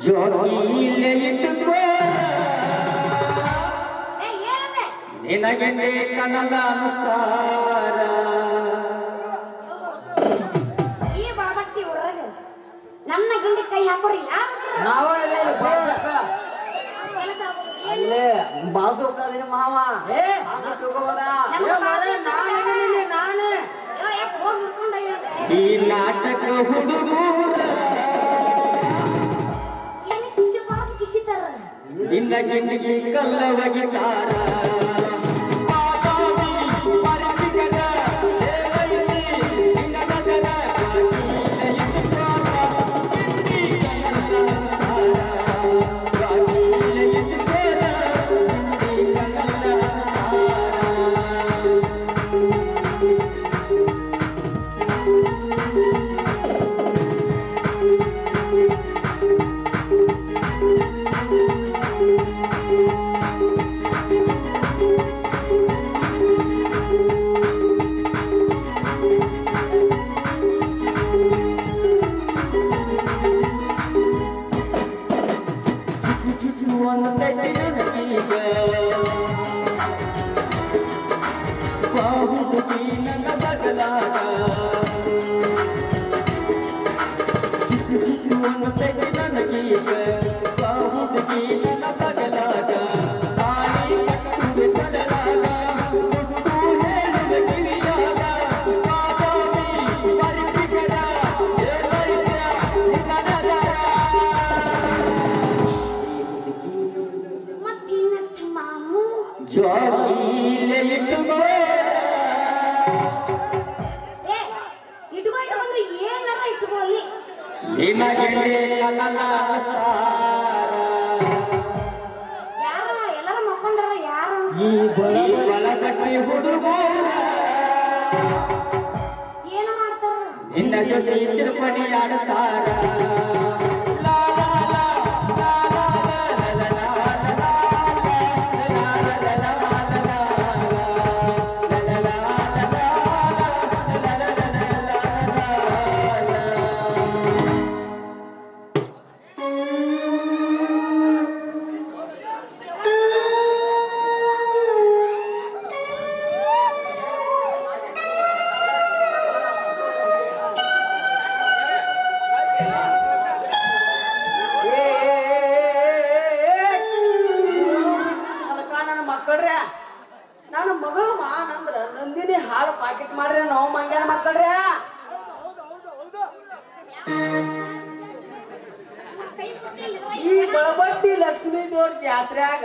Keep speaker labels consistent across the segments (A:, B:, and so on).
A: ಜೋಗಿಲೆ ಇಟ್ಟುಕೋ ನಿನಗೆಂದೇ ಕನಲ ಅನುಸ್ತಾರ
B: ಈ ಬಾಬಟ್ಟಿ ಊರಾಗ ನನ್ನ ಗಂಡಿ ಕೈ ಹಾಕೋರಿ
C: ಅಲ್ಲೇ ಬಾಸು ಹೋಗ್ತಾನೆ ಮಾವ
A: ಈ ನಾಟಕ ಹುಡುಗೂರ ನಿನ್ನ ಗಿಂಡಿಗೆ ಕಲ್ಲ ಒಗಿತಾರ ನಿನ್ನ ಜೊತೆ ಚಿರುಪಣಿ ಆಡುತ್ತಾರ
C: ನನ್ನ ಮಗಳು ಮಾನಂದ್ರ ನಂದಿನಿ ಹಾಲು ಪಾಕೆಟ್ ಮಾಡ್ರಿ ನಾವು ಮಂಗ್ಯಾನ ಮಕ್ಕಳ್ರಿ ಈ ಬಳಬಟ್ಟಿ ಲಕ್ಷ್ಮೀ ದೇವ್ರ ಜಾತ್ರೆಯಾಗ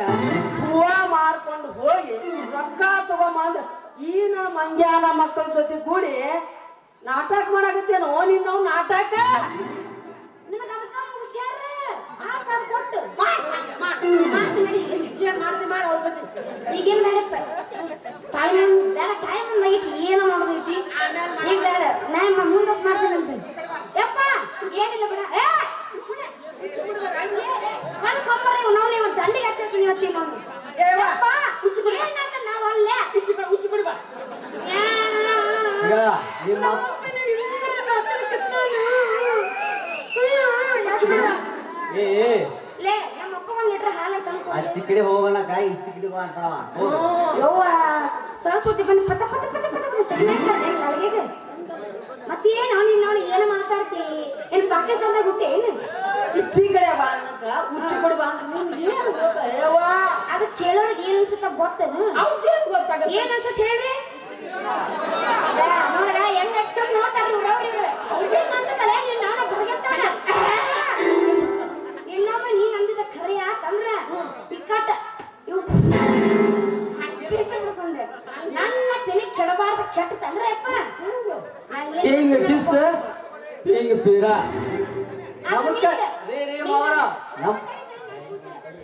C: ಹೂವ ಮಾರ್ಕೊಂಡು ಹೋಗಿ ರೊಕ್ಕ ತಗೊಂಬಂದ್ರ ಈ ನನ್ನ ಮಂಗ್ಯಾನ ಮಕ್ಕಳ ಜೊತೆ ಕೂಡಿ ನಾಟಕ ಮಾಡಾಕತ್ತೇನೋ ನಿನ್ನ ನಾಟಕ
B: ಈಗೇನ್ ಮಾಡಪ್ಪ ಟೈಮ್ ಏನೋ ಮಾಡೋದೈತಿ ಈಗ ನಾನು ಮುಂದಸ್ ಮಾಡ್ತೀನಂತೆ ಯಪ್ಪ ಏನಿಲ್ಲ ಬಿಡ ಒಂದ್ ಕಂಬರಿ ನಾವು ನೀವು ದಂಡಿಗೆ ಹಚ್ಚಿರ್ತೀನಿ ಇವತ್ತಿ ನಾವು ನಾವು ಅಲ್ಲೇ ಲೇ ನಮ್ಮ ಅಪ್ಪ ಒಂದ್ ಲೀಟರ್ ಹಾಲು ತಂದು
C: ಅಚ್ಚಿ ಕಡೆ ಹೋಗೋಣ ಕಾಯಿ ಇಚ್ಚಿ ಕಡೆ ಬಾ ಅಂತಾವ
B: ಯವ್ವ ಸರಸ್ವತಿ ಬಂದು ಪತ ಪತ ಪತ ಪತ ಸರಿಯಾಗಿ ಮತ್ತೇನು ನೀನು ಏನು ಮಾತಾಡ್ತಿ ಏನು ಪಾಕಿಸ್ತಾನದಾಗ ಹುಟ್ಟಿ ಏನು
C: ಇಚ್ಚಿ ಕಡೆ ಬಾ ಅನ್ನಕ ಉಚ್ಚಿ ಕಡೆ ಬಾ ಅಂತ ನಿಮ್ಗೆ ಏನು ಗೊತ್ತಾ ಯವ್ವ
B: ಅದು ಕೇಳೋರಿಗೆ ಏನು ಅನ್ಸುತ್ತ ಗೊತ್ತೇನು
C: ಅವ್ಗೇನು ಗೊತ್ತಾಗತ್ತೆ
B: ಏನು ಅನ್ಸುತ್ತೆ ಹೇಳ್ರಿ ನೋಡ್ರ ಹೆಂಗ್ ಹಚ್ಚೋದು ನೋಡ್ತಾರ ಅವ್ರಿಗೆ ಅವ್ರಿಗೇನು ಅನ್ಸುತ್ತಲ್ಲ ನೀನು ನಾನು ಬುರ್ಗೆತ್ತಾನ ಇನ್ನೊಮ್ಮೆ ನೀ ಅಂದಿದ್ದ ಖರೆ ಯಾಕಂದ್ರ ಟಿಕಟ್ ಇವು ಬಿಡ್ಕೊಂಡ್ರೆ ನನ್ನ ತಲೆ ಕೆಡಬಾರ್ದ ಕೆಟ್ಟಂದ್ರೆ ಅಪ್ಪ
C: ಹಿಂಗ ಕಿಸ್ ಹಿಂಗ ಪೀರ ನಮಸ್ಕಾರ ರೇ ರೇ ಮಾವರ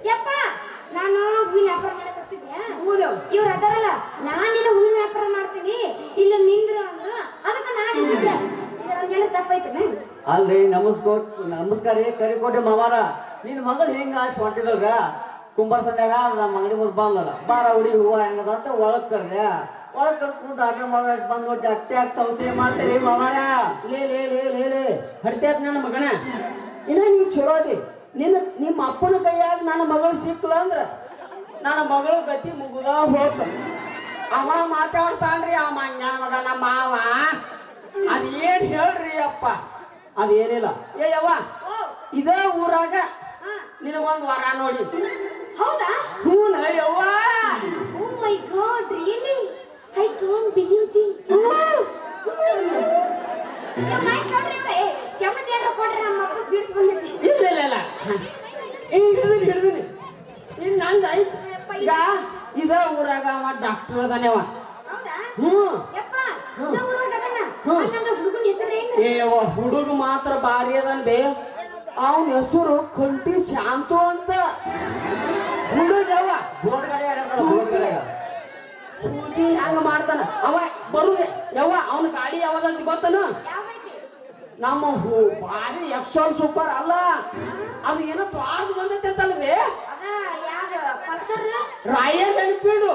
B: ಯಪ್ಪ ನಾನು ಹೂವಿನ ವ್ಯಾಪಾರ ಮಾಡಕತ್ತಿದ್ದೆ ಇವ್ರು ಅದಾರಲ್ಲ ನಾನಿನ್ನ ಹೂವಿನ ವ್ಯಾಪಾರ ಮಾಡ್ತೀನಿ ಇಲ್ಲ ನಿಂದ್ರ ಅಂದ್ರು ಅದಕ್ಕೆ ನಾನು ಇದ್ದೆ ಇದರ ತಪ್ಪಾಯ್ತು
C: ಅಲ್ರಿ ನಮಸ್ಕಾರ ಕರಿಕೋಟೆ ಮಾವಾರ ನಿನ್ ಮಗಳು ಹೆಂಗ ಆಶೆ ಹೊಂಟಿದಲ್ರ ಕುಂಬಾರ್ಸನ್ಯಾಗ ನಮ್ಮ ಅಂಗಡಿ ಮುಂದೆ ಬಂದಲ್ಲ ಬಾರ ಹುಡಿ ಹೂವ ಹೆಂಗದ ಅಂತ ಒಳಗ್ ಕರ್ದೆ ಒಳಗ್ ಕರ್ಕೊಂಡು ಆಟ ಮಗ ಬಂದ್ ನೋಡಿ ಅಟ್ಟೆ ಸಂಶಯ ಮಾಡ್ತೀರಿ ಮಾವಾರ ಲೇ ಲೇ ಲೇ ಲೇ ಲೇ ಹಡ್ತೇತ್ ನನ್ನ ಮಗನ ಇನ್ನ ನೀವು ಚಲೋ ಅದಿ ನಿಮ್ಮ ಅಪ್ಪನ ಕೈಯಾಗ ನನ್ನ ಮಗಳು ಸಿಕ್ಕಲ ಅಂದ್ರ ನನ್ನ ಮಗಳ ಗತಿ ಮುಗುದ ಹೋತ ಅವ ಮಾತಾಡ್ತಾನ್ರಿ ಆ ಮಂಗ್ಯಾನ ಮಗ ನಮ್ಮ ಮಾವ ಅದೇನ್ ಹೇಳ್ರಿ ಅಪ್ಪ ಅದೇನಿಲ್ಲ ಏ ಯವ್ವ
B: ಓ
C: ಇದೇ ಊರಾಗ
B: ಹಾ
C: ನಿನಗೊಂದು ವರ ನೋಡಿ
B: ಹೌದಾ
C: ಹ್ಞೂ ಯವ್ವ
B: oh my god really I can't believe this my god ರೀ ಕೆಮ್ಮದಿ ಏನಾರ ಕೊಡ್ರಿ ನಮ್ಮ ಅಪ್ಪ ಬಿಡ್ಸ್ ಬಂದಿದ್ದಿ
C: ಇಲ್ಲ ಇಲ್ಲ ಇಲ್ಲ ಹಿಡಿದಿನಿ ಇನ್ನು ನಂದು ಐತಿ ಈಗ ಇದ ಊರಾಗ ಅವ ಡಾಕ್ಟರ್ ಅದಾನೆವ
B: ಹೌದಾ
C: ಹ್ಞೂ
B: ಯಪ್ಪ ನಮ್ಮ ಊರಾಗ ಅದನ್ನ ಹಂಗಂದ್ರೆ ಹುಡುಗನ ಹೆಸರು ಏನು
C: ಏವ ಹುಡುಗ ಮಾತ್ರ ಭಾರಿ ಅದನ್ ಬೇ ಅವನ ಹೆಸರು ಕಂಟಿ ಶಾಂತು ಅಂತ ಹುಡುಗ ಯವ್ವ ಸೂಜಿ ಹೆಂಗ ಮಾಡ್ತಾನ ಅವ ಬರುದೆ ಯವ್ವ ಅವನ ಗಾಡಿ ಯಾವ್ದಂತ ಗೊತ್ತನ
B: ಯಾವ ಐತಿ
C: ನಮ್ಮ ಭಾರಿ ಎಕ್ಸಲ್ ಸೂಪರ್ ಅಲ್ಲ ಅದು ಏನೋ ತ್ವಾರ್ದು ಬಂದೈತೆ ಅಂತಲ್ವೇ
B: ಅದ ಯಾವ್ದು ಪಲ್ಸರ್
C: ರಾಯಲ್ ಎನ್ಫೀಲ್ಡ್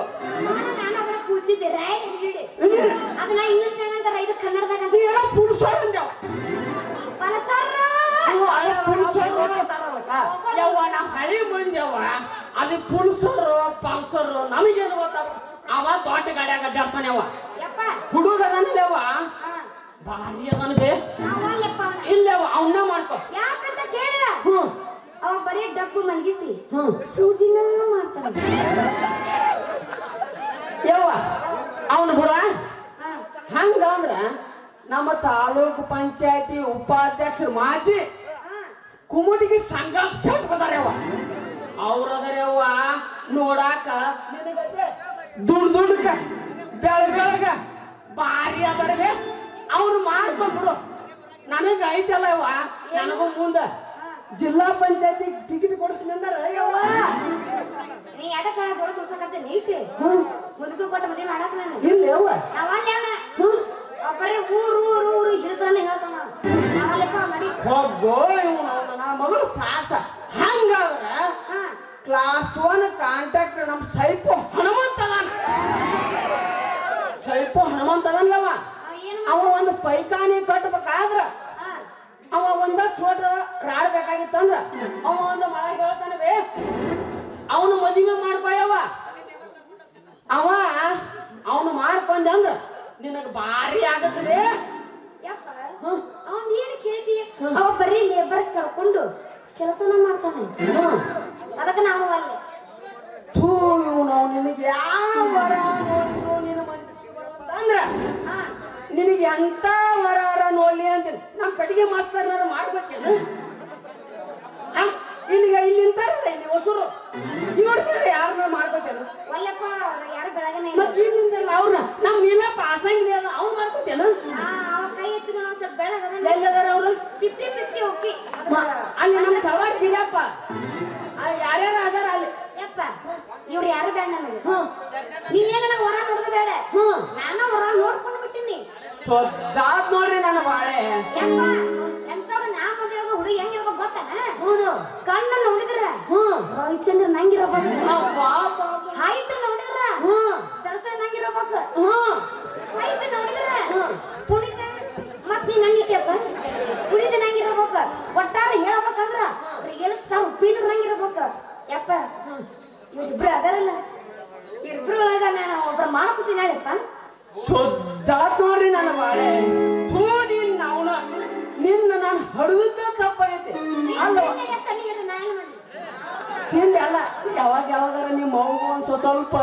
B: ನಾನು ಅದನ್ನ ಕೂಚಿದ್ದೆ ರಾಯಲ್ ಎನ್ಫೀಲ್ಡ್ ಅದನ್ನ ಇಂಗ್ಲಿಷ್ ಏನಂತಾರ ಇದು ಕನ್ನಡದಾಗ ಅಂತ
C: ಏನೋ ಪುರುಷರು ಅಂದ್ಯಾವ
B: ಪಲ್ಸರ್
C: ಯವ್ವ ನಾ ಹಳಿ ಮಂದ್ಯವ ಅದು ಪುಲ್ಸರು ಪಲ್ಸರು ನಮಗೇನು ಗೊತ್ತಾಗ ಅವ ದೊಡ್ಡ ಗಾಡಿಯಾಗ ಅಡ್ಡಾಡ್ತಾನೆ ಅವ
B: ಯಪ್ಪ
C: ಹುಡುಗ ಅದನ್ಲವ
B: ಹಾ
C: ಭಾರಿ ಅದನ್ ಬೇ
B: ಅವಲ್ಲಪ್ಪ ಅವನ
C: ಇಲ್ಲವ ಅವನ್ನ ಮಾಡ್ಕೊ
B: ಯಾಕಂತ ಕೇಳ
C: ಹ್ಮ್
B: ಅವ ಬರೀ ಡಬ್ಬು ಮಲಗಿಸಿ
C: ಹ್ಮ್
B: ಸೂಜಿನ ಮಾಡ್ತಾನ
C: ಯವ್ವ ಅವನು ಬಿಡ
B: ಹಾ
C: ಹಂಗ ಅಂದ್ರ ನಮ್ಮ ತಾಲೂಕು ಪಂಚಾಯತಿ ಉಪಾಧ್ಯಕ್ಷರು ಮಾಜಿ
B: ಹಾ
C: ಕುಮಟಿಗೆ ಸಂಘ ಸೇರ್ಕೋತಾರ್ಯವ್ವ ಅವ್ರದರ್ಯವ್ವ ನೋಡಾಕ ನಿನಗತ್ತೆ ದುಡ್ಕ ಬೆಳಗ ಭಾರಿ ಅದರವೆ ಅವ್ರು ಮಾಡ್ಕೊಂಡ್ಬಿಡು ನನಗ ಐತಲ್ಲ ಯವ್ವ ನನಗೂ ಮುಂದ ಜಿಲ್ಲಾ ಪಂಚಾಯತಿ ಟಿಕೆಟ್ ಕೊಡಿಸ್ತೀನಿ ಅಂದಾರ ಯವ್ವ
B: ನೀ ಅದಕ್ಕ ಜೋರ ಸೋಸಕತ್ತೆ ನೀಟ್ ಮುದುಕು ಕೊಟ್ಟ ಮದುವೆ ಮಾಡಾಕ ನಾನು
C: ಇಲ್ಲ ಯವ್ವ
B: ನಾವಲ್ಲಿ ಅವನ
C: ಹ್ಮ್
B: ಬರೀ ಊರು ಹಿಡಿತಾನೆ ಹೇಳ್ತಾನ ನಾವಲ್ಲಪ್ಪ ಮಡಿ
C: ಹೋಗೋ ಇವನು ನನ್ನ ಮಗಳು ಸಾಹಸ ಹಂಗಾದ್ರ
B: ಹಾ
C: ಕ್ಲಾಸ್ 1 ಕಾಂಟ್ಯಾಕ್ಟ್ ನಮ್ ಸೈಪು ಹನುಮಂತ ಅದಾನ ಸೈಪು ಹನುಮಂತ ಅದಲ್ಲವ
B: ಏನು
C: ಅವ ಒಂದು ಪೈಖಾನಿ ಕಟ್ಟಬೇಕಾದ್ರ
B: ಹಾ
C: ಅವ ಒಂದ ಚೋಟ ರಾಡ್ ಬೇಕಾಗಿತ್ತಂದ್ರ ಅವ ಒಂದು ಮಳ ಹೇಳ್ತಾನವೇ ಅವನು ಮದುವೆ ಮಾಡ್ಕೊಯವ ಅವ ಅವನು ಮಾಡ್ಕೊಂಡೆ ಅಂದ್ರ ನಿನಗ ಭಾರಿ ಆಗತ್ತವೆ
B: ಯಪ್ಪ ಅವನ್ ಏನು ಕೇಳ್ತಿ ಅವ ಬರೀ ಲೇಬರ್ ಕರ್ಕೊಂಡು ಕೆಲಸನ ಮಾಡ್ತಾನೆ ಅದಕ್ಕೆ ನಾವು ಅಲ್ಲೇ
C: ಥೂ ಇವನು ನಿನಗೆ ಯಾವ ವರ ನೋಡಿದ್ರು ನಿನ್ನ ಮನಸ್ಸಿಗೆ ಬರುವಂತ ಅಂದ್ರ
B: ಹಾ
C: ನಿನಗೆ ಎಂತ ವರ ನೋಡ್ಲಿ ಅಂತೀನಿ ನಮ್ಮ ಕಡೆಗೆ ಮಾಸ್ತರ್ನಾರ ಮಾಡ್ಬೇಕೇನು ಇಲ್ಲಿಂದ ಇಲ್ಲಿ ಹೊಸರು ಇವ್ರ ಯಾರನ್ನ ಮಾಡ್ಬೇಕೇನು
B: ಒಲ್ಲಪ್ಪ ಯಾರು ಬೆಳಗನೆ
C: ಮತ್ತೆ ಇಲ್ಲಿಂದಲ್ಲ ಅವ್ರನ್ನ ನಮ್ ನೀಲಪ್ಪ ಆಸಂಗಿ ಅದ ಅವ್ರು ಮಾಡ್ಕೋತೇನು
B: ಅವ ಕೈ ಎತ್ತಿದ ನಾವು ಸ್ವಲ್ಪ ಬೆಳಗದ
C: ಎಲ್ಲದಾರ ಅವ್ರು
B: 50-50 ಓಕೆ
C: ಅಲ್ಲಿ ನಮ್ ತವಾಡ್ತೀರಪ್ಪ ಯಾರ್ಯಾರು ಅದಾರ ಅಲ್ಲಿ
B: ಯಪ್ಪ ಇವ್ರು ಯಾರು ಬೇಡ ನನಗೆ
C: ಹ್ಮ್
B: ನೀವೇನ ನನಗೆ ಹೊರ ನೋಡೋದು ಬೇಡ
C: ಹ್ಮ್
B: ನಾನು ಹೊರ ನೋಡ್ಕೊಂಡು ಬಿಟ್ಟಿನಿ
C: ಸೊದ್ದಾದ್ ನೋಡ್ರಿ ನನ್ನ ಬಾಳೆ
B: ಯಪ್ಪ ಎಂತವ್ರು ನಾ ಮದುವೆ ಹುಡುಗ ಹೆಂಗಿರ್ಬೇಕು ಗೊತ್ತಾನ
C: ಹ್ಞೂ
B: ಕಣ್ಣ ನೋಡಿದ್ರ
C: ಹ್ಮ್
B: ರವಿಚಂದ್ರ ನಂಗಿರ್ಬೇಕು
C: ಪಾಪ
B: ಹೈಟ್ ನೋಡಿದ್ರ
C: ಹ್ಮ್
B: ದರ್ಶನ್ ನಂಗಿರ್ಬೇಕು
C: ಹ್ಮ್
B: ಹೈಟ್ ನೋಡಿದ್ರ ಪುಣಿತ ಮತ್ ನೀ ನಂಗಿಟ್ಯಪ್ಪ ಪುಣಿತ ನಂಗಿರ್ಬೇಕು ಒಟ್ಟಾರೆ ಹೇಳ್ಬೇಕಂದ್ರ ರಿಯಲ್ ಸ್ಟಾರ್ ಉಪ್ಪಿನ ನಂಗಿರ್ಬೇಕು ಯಪ್ಪ ಇವ್ರಿಬ್ರು ಅದಾರಲ್ಲ ಇವ್ರಿಬ್ರು ಒಳಗ ನಾನು ಒಬ್ರು ಮಾಡ್ಕೊತೀನಿ ಹೇಳಪ್ಪ
C: ಸೊದ್ದಾತ್ ನೋಡ್ರಿ ನನ್ನ ಬಾಳೆ ಥೂ ನಿನ್ನ ಅವನ ನಿನ್ನ ನಾನು ಹಡದ ತಪ್ಪಾಗೈತಿ ಅಲ್ಲ ತಿಂಡಿ ಅಲ್ಲ ಯಾವಾಗಾರ ನಿಮ್ಮ ಮಗು ಒಂದ್ ಸ್ವಲ್ಪ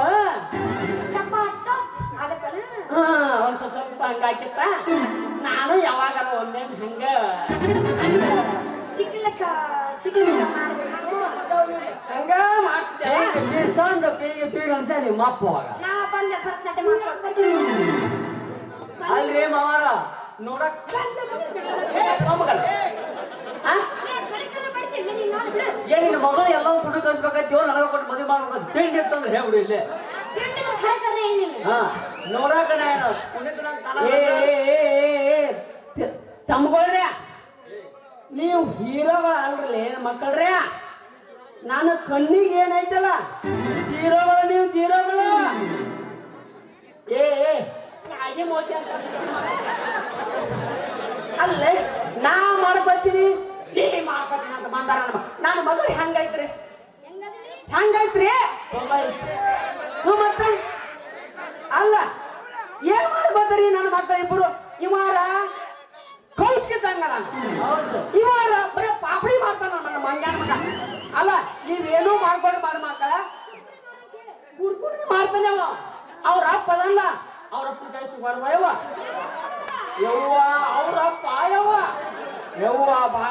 C: ಒಂದ್ ಸ್ವಲ್ಪ ಹಂಗಾಕಿತ್ತ ನಾನು ಯಾವಾಗಾರ ಒಮ್ಮೆ ಹಂಗ
B: ಚಿಕ್ಕಲಕ್ಕ
C: ಹಂಗ ಮಾಡ್ತಿದ್ದೆ
D: ನಿಮ್ಮ ಅಪ್ಪ
B: ನಾ ಬಂದೆ ಭರತನಾಟ್ಯ ಮಾಡ್ಕೊಂಡು
D: ಅಲ್ರಿ ಮಾವಾರ ನೋಡಕ್ ಏನಿಲ್ಲ ಮಗಳು ಎಲ್ಲ ದುಡ್ಡು ಕಳ್ಸ್ಬೇಕಾಯ್ತು ನನಗ ಕೊಟ್ಟು ಮದುವೆ ಮಾಡ್ಬೇಕು ತಿಂಡಿ ಇರ್ತಂದ್ರೆ ಹೇಳ್ಬಿಡು ಇಲ್ಲಿ ಹಾ ನೋಡಕ
C: ತಮ್ಗೊಳ್ರಿ ನೀವು ಹೀರೋಗಳ ಅಲ್ರಿ ಮಕ್ಕಳ್ರಿ ನಾನು ಕಣ್ಣಿಗೆ ಏನೈತಲ್ಲ ಜೀರೋಗಳು ನೀವು ಜೀರೋಗಳು ಕಾಗೆ ಮೋತಿ ಅಂತ ಅಲ್ಲೇ ನಾ ಮಾಡ್ಕೊತೀನಿ ನೀ ಮಾಡ್ಕೊತೀನಿ ಅಂತ ಬಂದಾರ ನನ್ನ ಮಗಳು ಹೆಂಗೈತ್ರಿ
B: ಹೆಂಗದ್ರಿ?
C: ಹೆಂಗೈತ್ರಿ ಹ್ಞೂ ಮತ್ತೆ ಅಲ್ಲ ಏನ್ ಮಾಡ್ಬೋದ್ರಿ ನನ್ನ ಮಕ್ಕಳ ಇಬ್ಬರು ಇವಾರ ಕೌಸ್ಕಿದ್ದಂಗಲ್ಲ ಇವಾರ ಬರೀ ಪಾಪಡಿ ಮಾಡ್ತಾನ ನನ್ನ ಮಂಗ್ಯಾನ ಮಗ ಅಲ್ಲ ನೀವೇನೂ ಮಾಡ್ಕೊಂಡು ಮಾಡ ಮಕ್ಕಳ ಕುರ್ಕುರಿ ಮಾಡ್ತಾನೆ ಅವ ಅವ್ರ ಅಪ್ಪ ಅದಲ್ಲ ಅವ್ರ ಅಪ್ಪನ ಕೈ ಸುಮಾರು ಯವ್ವ ಯವ್ವ ಅವ್ರ ಅಪ್ಪ ಯವ್ವ ಬಾಳ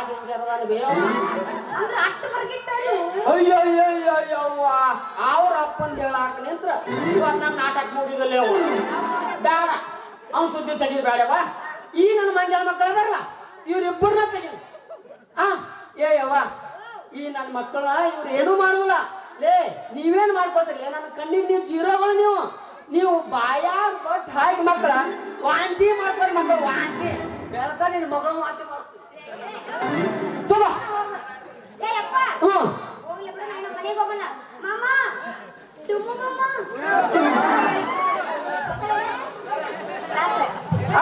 B: ಅಂದ್ರ ಅಟ್ಟು ಬರ್ಗಿಟ್ಟ
C: ಅಯ್ಯೋ ಯವ್ವ ಅವ್ರ ಅಪ್ಪಂದ ಹೇಳಾಕ ನಿಂತ್ರ ಇವಾಗ ನನ್ನ ನಾಟಕ ಮುಗಿದಲ್ಲ ಯವ್ವ ಬೇಡ ಅವ್ನ ಸುದ್ದಿ ತೆಗಿದು ಬೇಡವ ಈ ನನ್ನ ಮಂಜಾನ ಮಕ್ಕಳು ಅದಾರಲ್ಲ ಇವ್ರಿಬ್ಬರನ್ನ ತೆಗಿದು ಯವ್ವ ಈ ನನ್ನ ಮಕ್ಕಳ ಇವ್ರು ಏನೂ ಮಾಡುದಿಲ್ಲ ಲೇ ನೀವೇನ್ ಮಾಡ್ಕೋತೀರಿ ನನ್ನ ಕಣ್ಣಿಗೆ ನೀವು ಜೀರೋಗಳು ನೀವು ಬಾಯಾಗ ಬಟ್ ಹಾಕಿ ಮಕ್ಕಳ ವಾಂತಿ ಮಾಡ್ತಾರೆ ಮಕ್ಕಳು ವಾಂತಿ ಬೆಳಕ ನಿನ್ನ ಮಗಳು ವಾಂತಿ ಮಾಡ್ತೀವಿ ತಗೋ
B: ಏ ಅಪ್ಪ ಹೋಗ್ಲಿ ಬಿಡು ನಾನು ಮನೆಗೆ ಹೋಗೋಣ ಮಾಮ ತುಮ್ಮು ಮಾಮ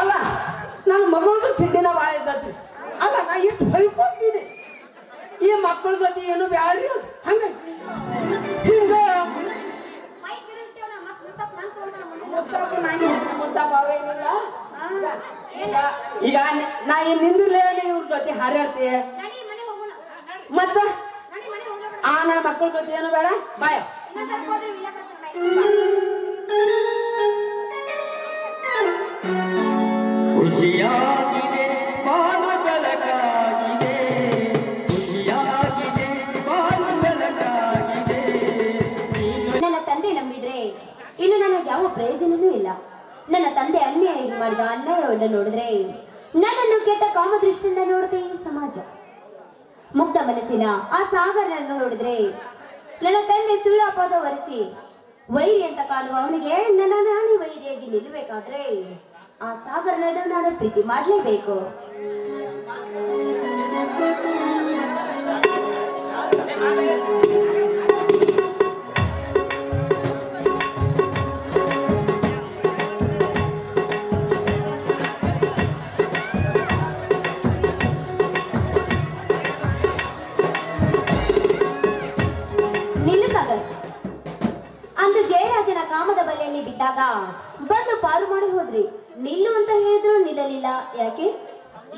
C: ಅಲ್ಲ ನನ್ನ ಮಗಳದು ತಿಂಡಿನ ಬಾಯ ಇದ್ದತ್ರಿ ಅಲ್ಲ ನಾ ಇಷ್ಟು ಬೈಕೊತೀನಿ ಈ ಮಕ್ಕಳ ಜೊತೆ ಏನು ಬ್ಯಾಡ್ರಿ ಹಂಗ ಹಿಂಗ
B: ಮೈ ಕಿರುತ್ತೇವನ ಮತ್ತೆ
C: ಈಗ ನಾ ನಿಂದಿಲ್ಲೇ ಇವ್ರ ಜೊತೆ ಹಾರಾಡ್ತೀಯ
B: ನಡಿ ಮನೆಗೆ ಹೋಗೋಣ
C: ಮತ್ತ
B: ನಡಿ ಮನೆಗೆ ಹೋಗೋಣ
C: ಆ ನನ್ನ ಮಕ್ಕಳ ಜೊತೆ ಏನು ಬೇಡ ಬಾಯ
B: ಇನ್ನೊಂದು ಸ್ವಲ್ಪ ಹೋದ್ರೆ ಇಲ್ಲ ಬರ್ತಾರೆ
A: ಖುಷಿಯಾಗಿದೆ ಬಾಳು ಬೆಳಕಾಗಿದೆ ಖುಷಿಯಾಗಿದೆ ಬಾಳು ಬೆಳಕಾಗಿದೆ
B: ನನ್ನ ತಂದೆ ನಂಬಿದ್ರೆ ಇನ್ನು ನನಗೆ ಯಾವ ಪ್ರಯೋಜನವೂ ಇಲ್ಲ. ನನ್ನ ತಂದೆ ಅನ್ಯಾಯ ಮಾಡಿದ ಅನ್ಯಾಯವನ್ನು ನೋಡಿದ್ರೆ ನನ್ನನ್ನು ಕೆಟ್ಟ ಕಾಮದೃಷ್ಟಿಯಿಂದ ನೋಡದೆ ಈ ಸಮಾಜ. ಮುಗ್ಧ ಮನಸ್ಸಿನ ಆ ಸಾಗರನನ್ನು ನೋಡಿದ್ರೆ ನನ್ನ ತಂದೆ ಸುಳ್ಳು ಅಪವಾದ ಹೊರಿಸಿ ವೈರಿ ಅಂತ ಕಾಣುವ ಅವನಿಗೆ ನನ್ನ ನಾಣಿ ವೈರಿಯಾಗಿ ನಿಲ್ಲಬೇಕಾದ್ರೆ ಆ ಸಾಗರನನ್ನು ನಾನು ಪ್ರೀತಿ ಮಾಡಲೇಬೇಕು. ಅಂದು ಜಯರಾಜನ ಕಾಮದ ಬಲೆಯಲ್ಲಿ ಬಿದ್ದಾಗ ಬಂದು ಪಾರು ಮಾಡಿ ಹೋದ್ರಿ. ನಿಲ್ಲು ಅಂತ ಹೇಳಿದ್ರು ನಿಲ್ಲಲಿಲ್ಲ. ಯಾಕೆ?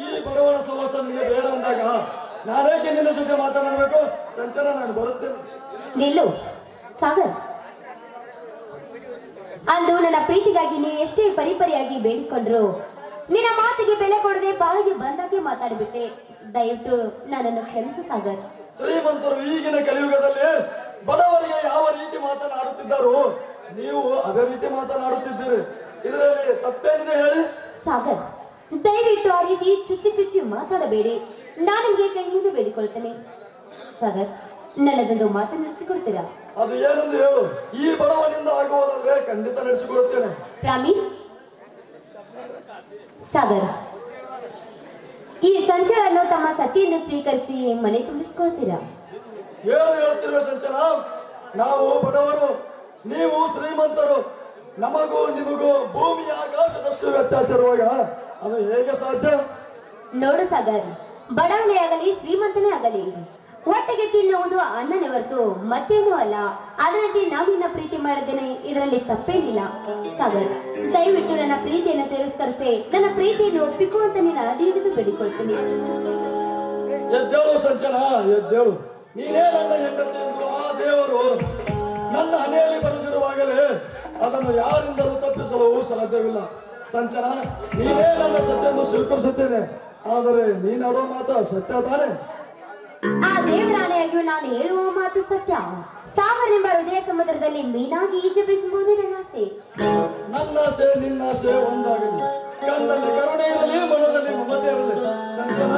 E: ಈ ಬಡವರ ಸಹವಾಸ ನಿಮಗೆ ಬೇಡ ಅಂದಾಗ ನಾನೇಕೆ ನಿನ್ನ ಜೊತೆ ಮಾತನಾಡಬೇಕು? ಸಂಚಾರ ನಾನು ಬರುತ್ತೇನೆ.
B: ನಿಲ್ಲು ಸಾಗರ್. ಅಂದು ನನ್ನ ಪ್ರೀತಿಗಾಗಿ ನೀವು ಎಷ್ಟೇ ಪರಿಪರಿಯಾಗಿ ಬೇಡಿಕೊಂಡ್ರು ನಿನ್ನ ಮಾತಿಗೆ ಬೆಲೆ ಕೊಡದೆ ಬಾಯಿಗೆ ಬಂದಾಗೆ ಮಾತಾಡ್ಬಿಟ್ಟೆ. ದಯವಿಟ್ಟು ನನ್ನನ್ನು ಕ್ಷಮಿಸು ಸಾಗರ್.
E: ಶ್ರೀಮಂತರು ಈಗಿನ ಕಲಿಯುಗದಲ್ಲಿ ಬಡವರಿಗೆ ಯಾವ ರೀತಿ ಮಾತನಾಡುತ್ತಿದ್ದಾರೋ ನೀವು ಅದೇ ರೀತಿ ಮಾತನಾಡುತ್ತಿದ್ದೀರಿ. ಇದರಲ್ಲಿ ತಪ್ಪೇನಿದೆ ಹೇಳಿ?
B: ಸಾಗರ್, ದಯವಿಟ್ಟು ಆ ರೀತಿ ಚುಚ್ಚಿ ಮಾತಾಡಬೇಡಿ. ನಾನು ನಿಮಗೆ ಕೈ ಮುಗಿದು ಬೇಡಿಕೊಳ್ತೇನೆ. ಸಾಗರ್, ನನ್ನದೊಂದು ಮಾತು ನಡೆಸಿಕೊಡ್ತೀರಾ?
E: ಅದು ಏನೆಂದು ಹೇಳು. ಈ ಬಡವನಿಂದ ಆಗುವುದಾದ್ರೆ ಖಂಡಿತ ನಡೆಸಿಕೊಡುತ್ತೇನೆ.
B: ಪ್ರಾಮಿಸ್? ಸಾಗರ್, ಈ ಸಂಚಾರನ್ನು ತಮ್ಮ ಸತಿಯಿಂದ ಸ್ವೀಕರಿಸಿ ಮನೆ ತುಂಬಿಸ್ಕೊಳ್ತೀರಾ?
E: ಏನು ಹೇಳ್ತಿರುವ ಸಂಚನ? ನಾವು ಬಡವರು, ನೀವು ಶ್ರೀಮಂತರು. ನಮಗೂ ನಿಮಗೂ ಭೂಮಿ ಆಕಾಶದಷ್ಟು ವ್ಯತ್ಯಾಸ ಇರುವಾಗ ಅದು ಹೇಗೆ ಸಾಧ್ಯ?
B: ನೋಡು ಸಾಗರ್, ಬಡವನೇ ಆಗಲಿ ಶ್ರೀಮಂತನೇ ಆಗಲಿ ಒಟ್ಟಿಗೆ ತಿನ್ನುವುದು ಅಣ್ಣನೇ ಹೊರತು ಮತ್ತೇನೂ ಅಲ್ಲ. ಅದರಂತೆ ನಾವು ನಿನ್ನ ಪ್ರೀತಿ ಮಾಡಿದ್ದೇನೆ, ಇದರಲ್ಲಿ ತಪ್ಪೇನಿಲ್ಲ. ಸಾಗರ್, ದಯವಿಟ್ಟು ನನ್ನ ಪ್ರೀತಿಯನ್ನು ತಿರಸ್ಕರಿಸಿ ನನ್ನ ಪ್ರೀತಿಯನ್ನು ಒಪ್ಪಿಕೊ ಅಂತ ನೀನು ಅಡಿಗಿದು ಬೇಡಿಕೊಳ್ತೀನಿ.
E: ಎದ್ದೇಳು ಸಂಚನ, ಎದ್ದೇಳು. ನೀನೇ ನನ್ನ ಹೆಂಡತಿ ಎಂದು ಆ ದೇವರು ನನ್ನ ಹಣೆಯಲ್ಲಿ ಬರೆದಿರುವಾಗಲೇ ಅದನ್ನು ಯಾರಿಂದಲೂ ತಪ್ಪಿಸಲು ಸಾಧ್ಯವಿಲ್ಲ. ಸಂಚನ, ನೀನೇ ನನ್ನ ಸತ್ಯವನ್ನು ಸ್ವೀಕರಿಸುತ್ತೇನೆ. ಆದರೆ ನೀನಾಡೋ ಮಾತು ಸತ್ಯ ತಾನೆ?
B: ಆ ದೇವರಾಣೆಯಾಗಿಯೂ ನಾನು ಹೇಳುವ ಮಾತು ಸತ್ಯ. ಸಾಗರನೆಂಬ ಹೃದಯ ಸಮುದ್ರದಲ್ಲಿ ಮೀನಾಗಿ ಈಜಬೇಕೆಂಬುದೇ ನನ್ನ ಆಸೆ.
E: ನನ್ನ ಆಸೆ ನಿನ್ನ ಆಸೆ ಒಂದಾಗಲಿ. ಕಣ್ಣಲ್ಲಿ ಕರುಣೆ ಇರಲಿ, ಮನದಲ್ಲಿ ಮಮತೆ ಇರಲಿ. ಸಂಚನ,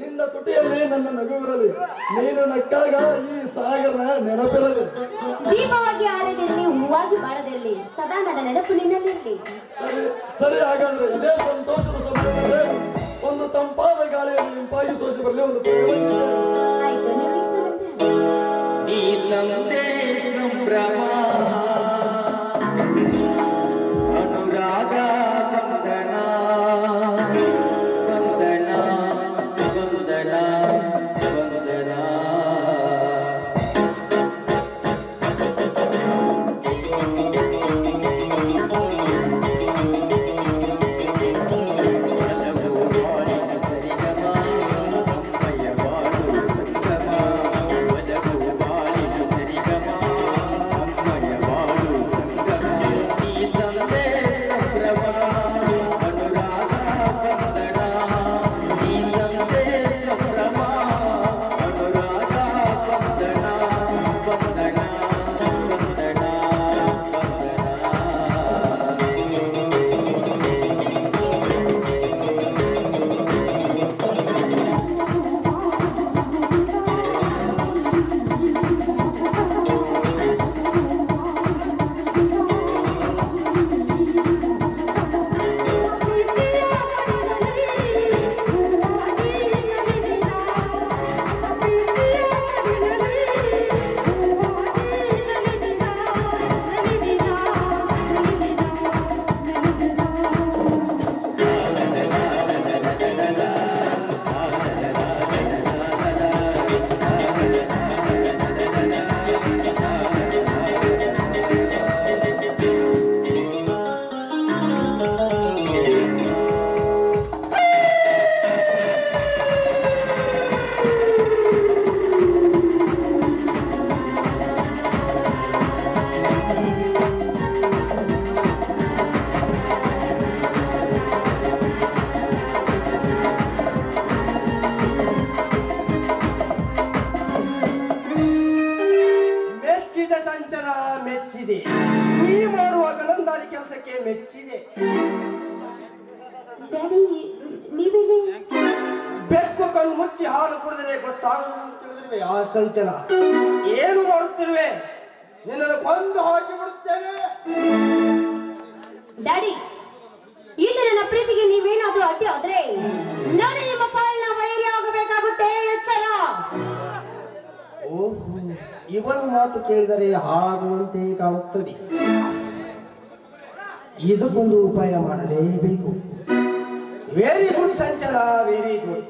E: ನಿನ್ನ ತುಟಿಯಲ್ಲಿ ನನ್ನ ನಗು ಇರಲಿ. ನೀನು ನಕ್ಕಾಗ ಈ ಸಾಗರ ನೆನಪಿರಲಿ.
B: ದೀಪವಾಗಿ ಆಳದಿರಲಿ, ಹೂವಾಗಿ ಬಾಳದಿರಲಿ, ಸದಾ ನನ್ನ ನೆನಪು ನಿನ್ನಲ್ಲಿರಲಿ.
E: ಸರಿ ಸರಿ, ಹಾಗಾದ್ರೆ ಇದೇ ಸಂತೋಷದ ಸಮಯದಲ್ಲಿ ಒಂದು ತಂಪಾದ ಗಾಳಿಯಲ್ಲಿ ಇಂಪಾಗಿ ಸೋಸಿ ಬರಲಿ ಒಂದು ಪ್ರಯೋಗ.
B: ಆಯ್ತು, ನಿಮ್ಗೆ ಇಷ್ಟದಂತೆ.
A: ನೀ ತಂದೆ ಸಂಭ್ರಮ ಅನುರಾಗ ವಂದನ ವಂದನ ವಂದನ
C: ಮೆಚ್ಚಿದೆ, ನೀ ಮಾಡುವ ಗಣಂದಾರಿ ಕೆಲಸಕ್ಕೆ ಮೆಚ್ಚಿದೆ.
B: ಡ್ಯಾಡಿ ನೀವೇನೆ
C: ಬೆಕ್ಕು ಕಣ್ಣು ಮುಚ್ಚಿ ಹಾಲು ಕುಡಿದರೆ ಗೊತ್ತಾಗುವುದು ತಿಳಿದಿರುವೆ ಆ ಸಂಚಲ. ಏನು ಮಾಡುತ್ತಿರುವೆ? ನಿನ್ನನ್ನು ಕೊಂದು ಹಾಕಿ ಬಿಡುತ್ತೇನೆ.
B: ಡ್ಯಾಡಿ ಈಗ ನನ್ನ ಪ್ರೀತಿಗೆ ನೀವೇನಾದ್ರೂ ಅಡ್ಡಿ ಆದ್ರೆ ನಾನು ನಿಮ್ಮ ಪಾಲಿನ ವೈರಿ ಆಗಬೇಕಾಗುತ್ತೆ, ಎಚ್ಚರ.
C: ಓಹೋ, ಇವಳ ಮಾತು ಕೇಳಿದರೆ ಹಾಳಾಗುವಂತೆ ಕಾಣುತ್ತದೆ. ಇದಕ್ಕೊಂದು ಉಪಾಯ ಮಾಡಲೇಬೇಕು. Very good Sanchala, very good.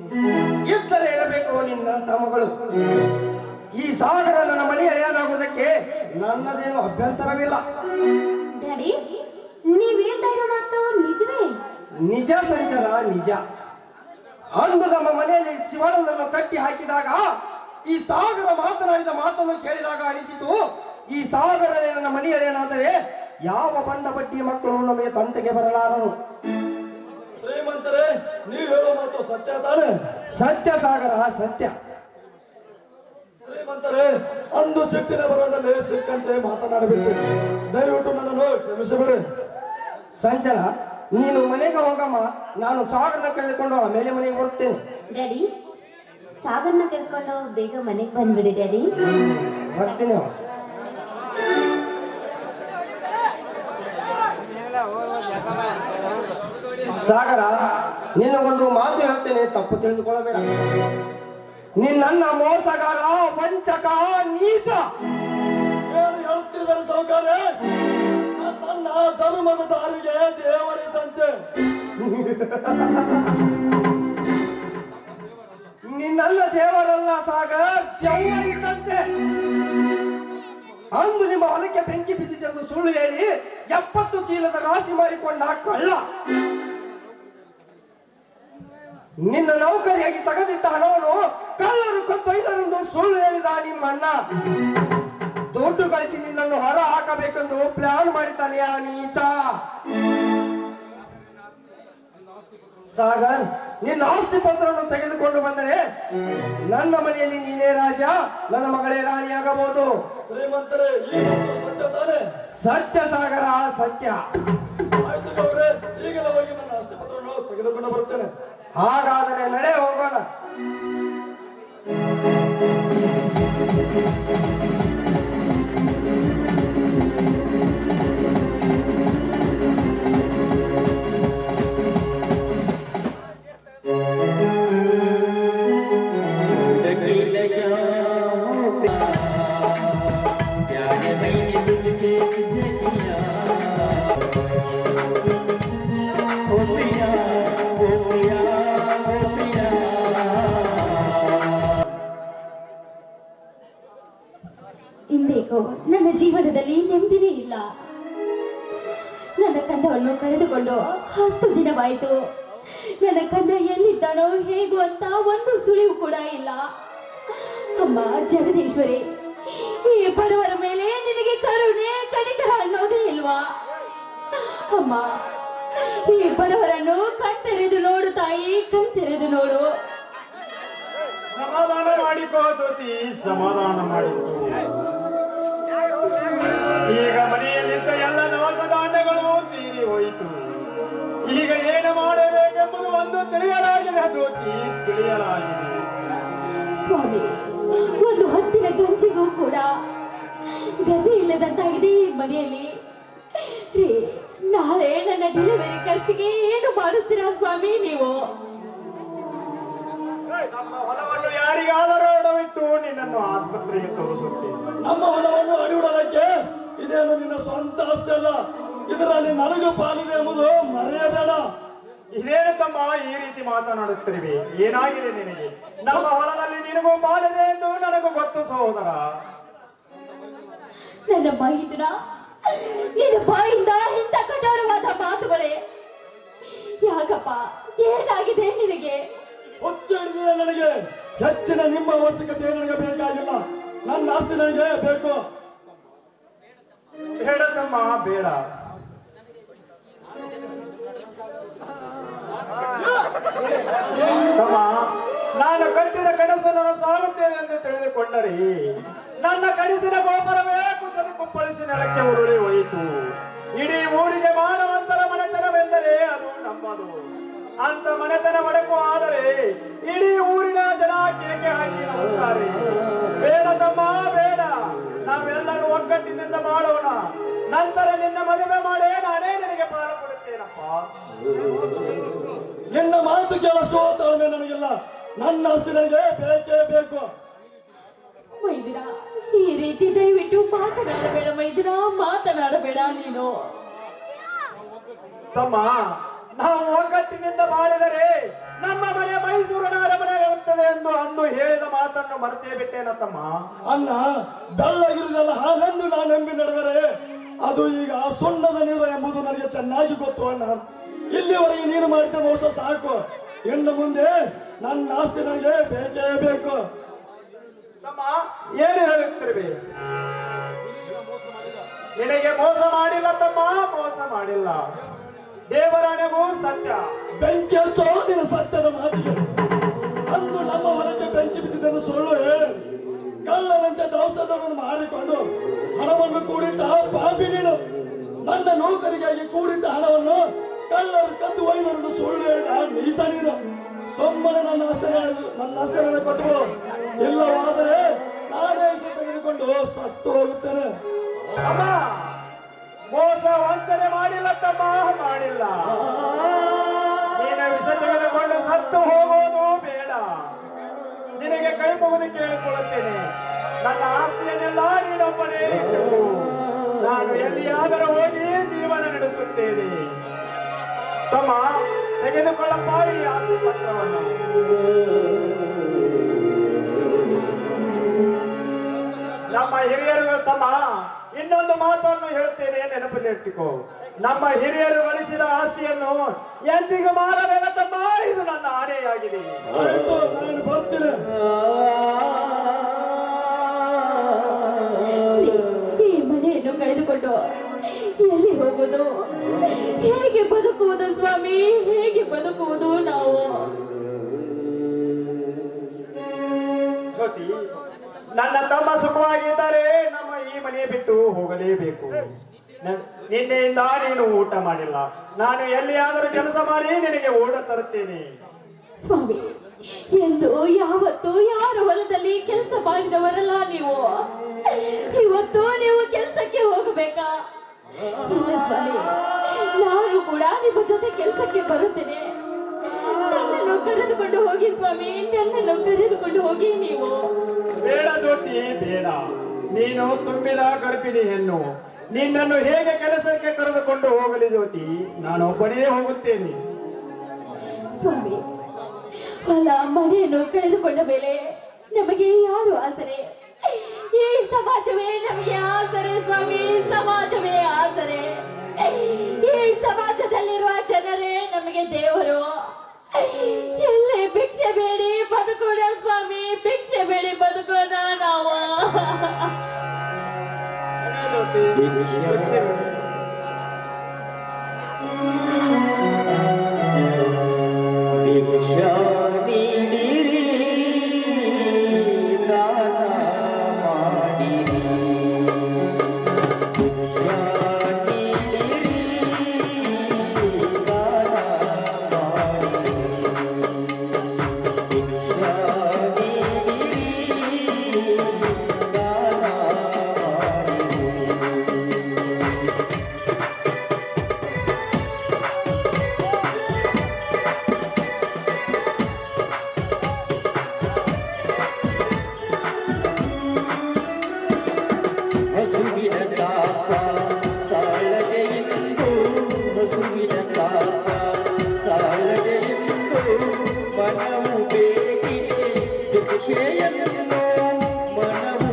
C: ಇದ್ದರೆ ಇರಬೇಕು ನಿನ್ನಂತ ಮಗಳು. ಈ ಸಾಗರ ನನ್ನ ಮನೆ ಎಳೆಯಲಾಗುವುದಕ್ಕೆ ನನ್ನದೇನು ಅಭ್ಯಂತರವಿಲ್ಲ.
B: ಡ್ಯಾಡಿ ನೀವ್ ಹೇಳ್ತಾ ಇರೋ ಮಾತು ನಿಜವೇ?
C: ನಿಜ ಸಂಚಲ, ನಿಜ. ಅಂದು ನಮ್ಮ ಮನೆಯಲ್ಲಿ ಶಿವನನ್ನು ಕಟ್ಟಿ ಹಾಕಿದಾಗ ಈ ಸಾಗರ ಮಾತನಾಡಿದ ಮಾತನ್ನು ಕೇಳಿದಾಗ ಅನಿಸಿತು, ಈ ಸಾಗರನೇ ನನ್ನ ಮನೆ ಎಳೆಯನಾದರೆ ಯಾವ ಬಂಡ ಬಡ್ಡಿಯ ಮಕ್ಕಳು ನಮಗೆ ತಂಟೆಗೆ ಬರಲಾರರು.
E: ಶ್ರೀಮಂತರೇ, ನೀವು ಹೇಳೋ ಮಾತು ಸತ್ಯ ತಾನೆ?
C: ಸತ್ಯ ಸಾಗರ, ಸತ್ಯ.
E: ಶ್ರೀಮಂತರೇ, ಅಂದು ಸಿಟ್ಟಿನ ಬರದಲ್ಲಿ ಸಿಕ್ಕಂತೆ ಮಾತನಾಡಬೇಕು. ದಯವಿಟ್ಟು ನನ್ನನ್ನು ಕ್ಷಮಿಸಿಬಿಡಿ.
C: ಸಂಚಲ, ನೀನು ಮನೆಗೆ ಹೋಗಮ್ಮ, ನಾನು ಸಾಗರನ ಕಳೆದುಕೊಂಡು ಆಮೇಲೆ ಮನೆಗೆ ಬರುತ್ತೇನೆ.
B: ಡ್ಯಾಡಿ ಸಾಗರ್ನ ಕರ್ಕೊಂಡು ಬೇಗ ಮನೆಗೆ ಬಂದ್ಬಿಡಿ ಡ್ಯಾಡಿ.
C: ಬರ್ತೀನಿ. ಸಾಗರ, ನಿನಗೊಂದು ಮಾತು ಹೇಳ್ತೇನೆ, ತಪ್ಪು ತಿಳಿದುಕೊಳ್ಳಬೇಡ. ನಿನ್ನ ಮೋಸಗಾರ, ವಂಚಕ, ನೀಚ.
E: ಏನು ಹೇಳುತ್ತಿರುವರು ಸಾವುಕಾರೆ? ನನ್ನ ಧರ್ಮದ ದಾರಿಗೆ ದೇವರಿದ್ದಂತೆ.
C: ನಿನ್ನಲ್ಲ ದೇವರಲ್ಲ ಸಾಗರ್, ದೆವ್ವರಿದ್ದಂತೆ. ಅಂದು ನಿಮ್ಮ ಹೊಲಕ್ಕೆ ಬೆಂಕಿ ಬಿದ್ದಿದ್ದೆಂದು ಸುಳ್ಳು ಹೇಳಿ 70 ಚೀಲದ ರಾಶಿ ಮಾಡಿಕೊಂಡ ಕಳ್ಳ. ನಿನ್ನ ನೌಕರಿಯಾಗಿ ತೆಗೆದಿಟ್ಟ ಹಣವನ್ನು ಕಳ್ಳರು ಕೊತ್ತೊಯ್ದರೆಂದು ಸುಳ್ಳು ಹೇಳಿದ ನಿಮ್ಮ ಅಣ್ಣ. ದುಡ್ಡು ಗಳಿಸಿ ನಿನ್ನನ್ನು ಹೊರ ಹಾಕಬೇಕೆಂದು ಪ್ಲಾನ್ ಮಾಡಿದ್ದಾನೆ ಆ ನೀಚ. ಸಾಗರ್, ನಿನ್ನ ಆಸ್ತಿ ಪತ್ರವನ್ನು ತೆಗೆದುಕೊಂಡು ಬಂದರೆ ನನ್ನ ಮನೆಯಲ್ಲಿ ನೀನೇ ರಾಜ, ನನ್ನ ಮಗಳೇ ರಾಣಿಯಾಗಬಹುದು.
E: ಶ್ರೀಮಂತರೇ, ಈ ಮಾತು ಸತ್ಯ ತಾನೆ?
C: ಸತ್ಯ ಸಾಗರ, ಸತ್ಯ.
E: ಆಯ್ತು ಗೌರೇ, ಈಗಲೇ ಹೋಗಿ ನನ್ನ ಆಸ್ತಿ ಪತ್ರವನ್ನು ತೆಗೆದುಕೊಂಡು ಬರುತ್ತೇನೆ.
C: ಹಾಗಾದರೆ ನಡೆ, ಹೋಗೋಣ.
B: ಇಂದೇಕೋ ನನ್ನ ಜೀವನದಲ್ಲಿ ನೆಮ್ಮದಿನೇ ಇಲ್ಲ. ನನ್ನ ಕಂದವನ್ನು ಕಳೆದುಕೊಂಡು 10 ದಿನವಾಯಿತು. ನನ್ನ ಕಂದ ಎಲ್ಲಿದ್ದಾನೋ ಹೇಗೋ ಅಂತ ಒಂದು ಸುಳಿವು ಕೂಡ ಇಲ್ಲ. ಅಮ್ಮ ಜಗದೀಶ್ವರಿ, ಈ ಬಡವರ ಮೇಲೆ ನಿನಗೆ ಕರುಣೆ ಕನಿಕರ ಅನ್ನೋದೇ ಇಲ್ವಾ? ಅಮ್ಮ, ಈ ಬಡವರನ್ನು ಕಣ್ತೆರೆದು ನೋಡು ತಾಯಿ, ಕಣ್ತೆರೆದು ನೋಡು.
F: ಸಮಾಧಾನ ಮಾಡಿಕೋ ಜ್ಯೋತಿ, ಸಮಾಧಾನ ಮಾಡಿಕೋ. ಈಗ ಮನೆಯಲ್ಲಿದ್ದ ಎಲ್ಲ ದವಸ ಧಾನ್ಯಗಳು ತೀರಿ ಹೋಯಿತು. ಈಗ ಏನು ಮಾಡಬೇಕೆಂಬುದು ಒಂದು ತಿಳಿಯಲಾಗಿದೆ ಜ್ಯೋತಿ, ತಿಳಿಯಲಾಗಿದೆ.
B: ಸ್ವಾಮಿ, ಒಂದು ಹೊತ್ತಿನ ಗಂಜಿಗೂ ಕೂಡ ಗತಿ ಇಲ್ಲದಂತಾಗಿದೆ ಈ ಮನೆಯಲ್ಲಿ. ರೇ, ನಾಳೆ ನನ್ನ ಡೆಲಿವರಿ ಖರ್ಚಿಗೆ ಏನು ಮಾಡುತ್ತೀರಾ ಸ್ವಾಮಿ ನೀವು?
F: ನಮ್ಮ ಹೊಲವನ್ನು ಯಾರಿಗಾದರೂ ಅಡವಿಟ್ಟು ನಿನ್ನನ್ನು ಆಸ್ಪತ್ರೆಗೆ ತೋರಿಸುತ್ತೇನೆ.
E: ನಮ್ಮ ಹೊಲವನ್ನು ಅಡಿಯುವುದಕ್ಕೆ ಇದೇನು ನಿನ್ನ ಸ್ವಂತ ಆಸ್ತಿ ಅಲ್ಲ, ಇದರಲ್ಲಿ ನನಗೂ ಪಾಲಿದೆ ಎಂಬುದು ಮರೆಯಬೇಡ.
F: ಇದೇನು ತಮ್ಮ ಈ ರೀತಿ ಮಾತನಾಡುತ್ತಿರುವೆ? ಏನಾಗಿದೆ ನಿನಗೆ? ನಮ್ಮ ಹೊಲದಲ್ಲಿ ನಿನಗೂ ಪಾಲಿದೆ ಎಂದು ನನಗೂ ಗೊತ್ತು ಸಹೋದರ.
B: ನನ್ನ ಮೈದುನ, ನಿನ್ನ ಬಾಯಿಂದ ಇಂಥ ಕಠೋರವಾದ ಮಾತುಗಳೇ ಯಾಕಪ್ಪ? ಏನಾಗಿದೆ ನಿನಗೆ?
E: ಹುಚ್ಚು ಹಿಡಿದಿದೆ ನನಗೆ. ಹೆಚ್ಚಿನ ನಿಮ್ಮ ಅವಶ್ಯಕತೆ ನನಗೆ ಬೇಕಾಗಿಲ್ಲ. ನನ್ನ ಆಸ್ತಿ ನನಗೆ ಬೇಕು.
F: ಬೇಡ ತಮ್ಮ, ಬೇಡ. ತಮ್ಮ, ನಾನು ಕಟ್ಟಿದ ಕನಸನ್ನು ಸಾಗುತ್ತೇನೆ ಎಂದು ತಿಳಿದುಕೊಂಡರೆ ನನ್ನ ಕನಸಿನ ಗೋಪುರವೇ ಕುಸಿದು ಕುಪ್ಪಳಿಸುತ್ತದೆ. ಮನಸ್ಸಿನ ನೆಲಕ್ಕೆ ಉರುಳಿ ಹೋಯಿತು. ಇಡೀ ಊರಿಗೆ ಮಾನವಂತರ ಮನೆತನವೆಂದರೆ ಅದು ನಮ್ಮದು. ಅಂತ ಮನೆತನ ಒಡಕು ಆದರೆ ಇಡೀ ಊರಿನ ಜನ ಕೇಕೆ ಹಾಕಿ ನಗುತ್ತಾರೆ. ಬೇಡ ತಮ್ಮ ಬೇಡ, ನಾವೆಲ್ಲರೂ ಒಗ್ಗಟ್ಟಿನಿಂದ ಮಾಡೋಣ. ನಂತರ ನಿನ್ನ ಮದುವೆ ಮಾಡೇ ನಾನೇ ನಿನಗೆ ಪ್ರಾಣ ಕೊಡುತ್ತೇನಪ್ಪ.
E: ನಿನ್ನ ಮಾತು ಕೇಳಷ್ಟು ತಾಳ್ಮೆ ನನಗಿಲ್ಲ. ನನ್ನ ಆಸ್ತಿ ನನಗೆ ಬೇಕೇ ಬೇಕು.
G: ಮೈದಿನ, ಈ ರೀತಿ ದಯವಿಟ್ಟು ಮಾತನಾಡಬೇಡ ಮೈದಿನ, ಮಾತನಾಡಬೇಡ ನೀನು.
F: ತಮ್ಮ, ನಾವು ಒಗ್ಗಟ್ಟಿನಿಂದ ಬಾಳಿದರೆ ನಮ್ಮ ಮನೆ ಮೈಸೂರಿನ ಅರಮನೆ ಇರುತ್ತದೆ ಎಂದು ಅಂದು ಹೇಳಿದ ಮಾತನ್ನು ಮರೆತೇ ಬಿಟ್ಟೇನ ತಮ್ಮ.
E: ಅನ್ನ ಬೆಳ್ಳಗಿರುವುದೆಲ್ಲ ಹಾಲೆಂದು ನಾನು ನಂಬಿ ನಡೆದರೆ ಅದು ಈಗ ಸುಣ್ಣದ ನೀರು ಎಂಬುದು ನನಗೆ ಚೆನ್ನಾಗಿ ಗೊತ್ತು ಅಣ್ಣ. ಇಲ್ಲಿವರೆಗೆ ನೀನು ಮಾಡಿದ ಮೋಸ ಸಾಕು. ಇನ್ನು ಮುಂದೆ ನನ್ನ ಆಸ್ತಿ ನನಗೆ ಬೇಕೇ ಬೇಕು.
F: ತಮ್ಮ, ಏನು ಹೇಳುತ್ತಿರುವೆ? ನಿನಗೆ ಮೋಸ ಮಾಡಿಲ್ಲ ತಮ್ಮ, ಮೋಸ ಮಾಡಿಲ್ಲ. ದೇವರಾಣೆಗೂ ಸತ್ಯ.
E: ಬೆಂಕಿ ಹಚ್ಚೋ ನಿನ್ನ ಸತ್ಯದ ಮಾತಿಗೆ. ಅಂದು ನಮ್ಮ ಹೊರಗೆ ಬೆಂಕಿ ಬಿದ್ದಿದ್ದನ್ನು ಸುಳ್ಳು ಹೇಳಿ ಕಳ್ಳರಂತೆ ದವಸದವನ್ನು ಮಾರಿಕೊಂಡು ಹಣವನ್ನು ಕೂಡಿಟ್ಟ ಪಾಪಿ ನೀನು. ನನ್ನ ನೌಕರಿಗಾಗಿ ಕೂಡಿಟ್ಟ ಹಣವನ್ನು ಕಳ್ಳರು ಕದ್ದು ಒಯ್ದರನ್ನು ಸುಳ್ಳು ಹೇಳಿದ ನೀಚ ನೀನು. ಸೊಮ್ಮನೆ ನನ್ನ ಆಸ್ತಿ ಕೊಟ್ಟರು. ಇಲ್ಲವಾದರೆ ನಾನೇ ತೆಗೆದುಕೊಂಡು ಸತ್ತು ಹೋಗುತ್ತೇನೆ.
F: ಅಮ್ಮ, ಮೋಸ ವಂಚನೆ ಮಾಡಿಲ್ಲ ತಮ್ಮ, ಮಾಡಿಲ್ಲ. ನೀನು ವಿಷ ತೆಗೆದುಕೊಂಡು ಸತ್ತು ಹೋಗೋದು ಬೇಡ. ನಿನಗೆ ಕೈ ಮುಗಿದು ಕೇಳಿಕೊಳ್ಳುತ್ತೇನೆ. ನನ್ನ ಆಸ್ತಿಯನ್ನೆಲ್ಲ ನೀನೊಬ್ಬನೇ ಇಟ್ಟು ನಾನು ಎಲ್ಲಿಯಾದರೂ ಹೋಗಿ ಜೀವನ ನಡೆಸುತ್ತೇನೆ. ತಮ್ಮ, ತೆಗೆದುಕೊಳ್ಳಪ್ಪ ಈ ಆಸ್ತಿ ಪತ್ರವನ್ನು. ನಮ್ಮ ಹಿರಿಯರು ತಮ್ಮ, ಇನ್ನೊಂದು ಮಾತನ್ನು ಹೇಳ್ತೇನೆ, ನೆನಪಿನಲ್ಲಿಟ್ಟುಕೋ. ನಮ್ಮ ಹಿರಿಯರು ಗಳಿಸಿದ ಆಸ್ತಿಯನ್ನು ಎಂದಿಗೂ ಮಾರಬೇಡ ತಮ್ಮ, ಇದು ನನ್ನ ಆಣೆಯಾಗಿದೆ.
E: ಆಯ್ತು, ನಾನು ಬರ್ತೀನಿ.
G: ಈ ಮನೆಯನ್ನು ಕಳೆದುಕೊಂಡು ಎಲ್ಲಿ ಹೋಗುವುದು, ಹೇಗೆ ಬದುಕುವುದು ಸ್ವಾಮಿ, ಹೇಗೆ ಬದುಕುವುದು ನಾವು?
F: ಜ್ಯೋತಿ, ನನ್ನ ತಮ್ಮ ಸುಖವಾಗಿದ್ದಾರೆ. ನಮ್ಮ ಈ ಮನೆ ಬಿಟ್ಟು ಹೋಗಲೇಬೇಕು. ನಿನ್ನೆಯಿಂದ ನೀನು ಊಟ ಮಾಡಿಲ್ಲ. ನಾನು ಎಲ್ಲಿಯಾದರೂ ಕೆಲಸ ಮಾಡಿ ನಿನಗೆ ಊಟ ತರುತ್ತೇನೆ.
G: ಸ್ವಾಮಿ, ಎಂದು ಯಾವತ್ತು ಯಾರ ಹೊಲದಲ್ಲಿ ಕೆಲಸ ಮಾಡಿದವರಲ್ಲ ನೀವು. ಇವತ್ತು ನೀವು ಕೆಲಸಕ್ಕೆ ಹೋಗಬೇಕಾ? ಇಲ್ಲ ಸ್ವಾಮಿ, ನಾನು ಕೂಡ ನಿಮ್ಮ ಜೊತೆ ಕೆಲಸಕ್ಕೆ ಬರುತ್ತೇನೆ. ನನ್ನನ್ನು ಕರೆದುಕೊಂಡು ಹೋಗಿ ಸ್ವಾಮಿ, ನನ್ನನ್ನು ಕರೆದುಕೊಂಡು ಹೋಗಿ ನೀವು.
F: ಬೇಡ ಜ್ಯೋತಿ, ಬೇಡ. ನೀನು ತುಂಬಿದ ಗರ್ಭಿಣಿ ಹೆಣ್ಣು. ನಿನ್ನನ್ನು ಹೇಗೆ ಕೆಲಸಕ್ಕೆ ಕರೆದುಕೊಂಡು ಹೋಗಲಿ ಜ್ಯೋತಿ? ನಾನು ಒಬ್ಬನೇ ಹೋಗುತ್ತೇನೆ.
G: ಸ್ವಾಮಿ, ಹೊಲ ಮನೆಯನ್ನು ಕಳೆದುಕೊಂಡ ಮೇಲೆ ನಮಗೆ ಯಾರು ಆಸರೆ? ಈ ಸಮಾಜವೇ ನಮಗೆ ಆಸರೆ ಸ್ವಾಮಿ, ಸಮಾಜವೇ ಆಸರೆ. ಈ ಸಮಾಜದಲ್ಲಿರುವ ಜನರೇ ನಮಗೆ ದೇವರು. ಎಲ್ಲಿ ಭಿಕ್ಷೆ ಬೇಡಿ ಬದುಕೋಣ ಸ್ವಾಮಿ, ಭಿಕ್ಷೆ ಬೇಡಿ ಬದುಕೋಣ ನಾವು.
A: ಭಿಕ್ಷಾ ನೀಡಿರಿ, ದಾನ ಮಾಡಿರಿ. ಭಿಕ್ಷಾ ನೀಡಿರಿ, ದಾನ ಮಾಡಿರಿ. ಭಿಕ್ಷಾ ನೀಡಿರಿ, ದಾನ ಮಾಡಿರಿ. ಹಸುವಿನ ತಾಪ ತಾಳದೆ ಇಂದು, ಹಸುವಿನ ತಾಪ ತಾಳದೆ ಇಂದು, ಮನವು ಬೇಕಿದೆ ಭಿಕ್ಷೆಯನ್ನು, ಮನವು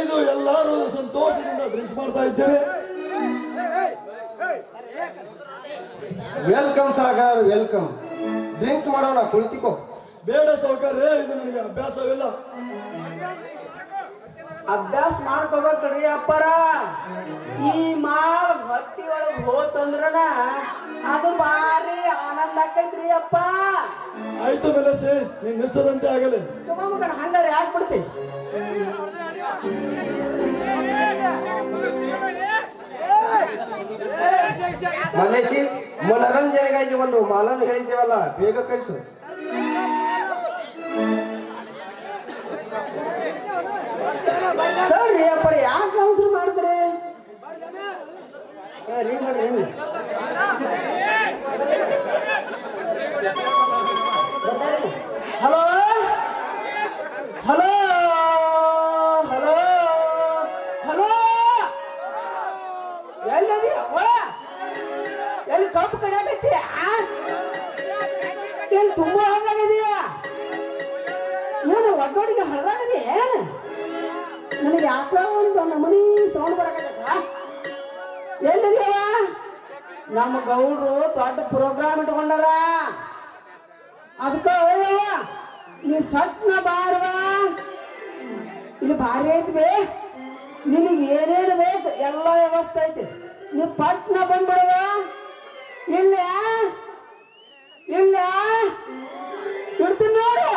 E: ಏನಿದು ಎಲ್ಲರೂ ಸಂತೋಷದಿಂದ ಡ್ರಿಂಕ್ಸ್ ಮಾಡ್ತಾ ಇದ್ದೇವೆ.
H: Welcome Sagar, welcome. ಡ್ರಿಂಕ್ಸ್ ಮಾಡೋಣ, ಕುಳಿತಿಕೋ.
E: ಬೇಡ ಸೌಕರ್ಯ, ಇದು ನನಗೆ ಅಭ್ಯಾಸವಿಲ್ಲ.
C: ಅಭ್ಯಾಸ ಮಾಡ್ಕೋಬೇಕ್ರಿ ಅಪ್ಪರ. ಈ ಮಾಲ್ ಹೊಟ್ಟಿ ಒಳಗ್ ಹೋತಂದ್ರನ ಅದು ಭಾರಿ ಆನಂದ ಆಕೈತ್ರಿ ಅಪ್ಪ.
E: ಆಯ್ತು ಮೆಲಸಿ, ನಿನ್ ಇಷ್ಟದಂತೆ ಆಗಲಿ.
C: ತಗೊಂಬ ಹಂಗಾರೆ ಯಾಕೆ ಬಿಡ್ತಿ?
H: ಮಲ್ಲೇಶಿ, ಮನರಂಜನೆಗಾಗಿ ಒಂದು ಮಾಲನ್ನು ಹೇಳಿದ್ದೇವಲ್ಲ, ಬೇಗ ಕಳಿಸು.
C: ನೋಡ್ರಿ ಅಪ್ಪರ, ಯಾಕೆ ಅವಸರ ಮಾಡಿದ್ರಿ? ಹಲೋ ಹಲೋ ಹಲೋ ಹಲೋ, ಎಲ್ಲಿ ಎಲ್ಲಿ ಕಪ್ಪು ಕಡಿಯಾಕತ್ತೀಯ? ಎಲ್ಲಿ ತುಂಬಾ ಹಳದಾಗಿದೀಯ? ಏನು ಒಡ್ಡೋಡಿಗೆ ಹಳದಾಗದೀಯ? ಏನು ನನಗೆ ಯಾಕೋ ಒಂದು ನಮೂನಿ ಸೌಂಡ್ ಬರಕತ್ತ. ಎಲ್ಲಿದೀವ? ನಮ್ಮ ಗೌಡ್ರು ದೊಡ್ಡ ಪ್ರೋಗ್ರಾಮ್ ಇಟ್ಕೊಂಡಾರ. ಅದಕ್ಕ ನೀ ಸಟ್ನ ಬಾರವ, ಇಲ್ಲಿ ಭಾರಿ ಐತಿ ಬೇ. ನಿನಗೆ ಏನೇನು ಬೇಕು ಎಲ್ಲ ವ್ಯವಸ್ಥೆ ಐತಿ. ನೀ ಪಟ್ನ ಬಂದ್ಬಿಡುವ. ಇಲ್ಲ ಇಲ್ಲ ಇಡ್ತೀನಿ ನೋಡು.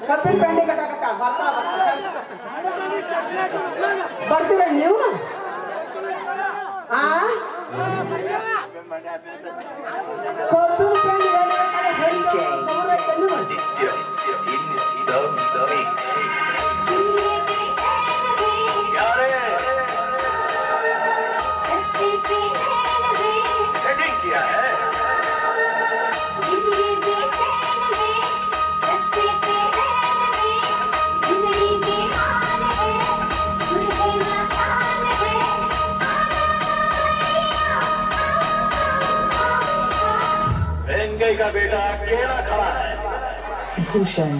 C: ಕಬ್ಬಿನ ಪೆಂಡಿ ಕಟ್ಟಾಕತ್ತ ಬರ್ತೀರ ನೀವು? ಆ ಕಬ್ಬಿನ ಪೆಂಡಿ
I: सेटिंग किया है. वेंगई का बेटा अकेला खड़ा है. भूषण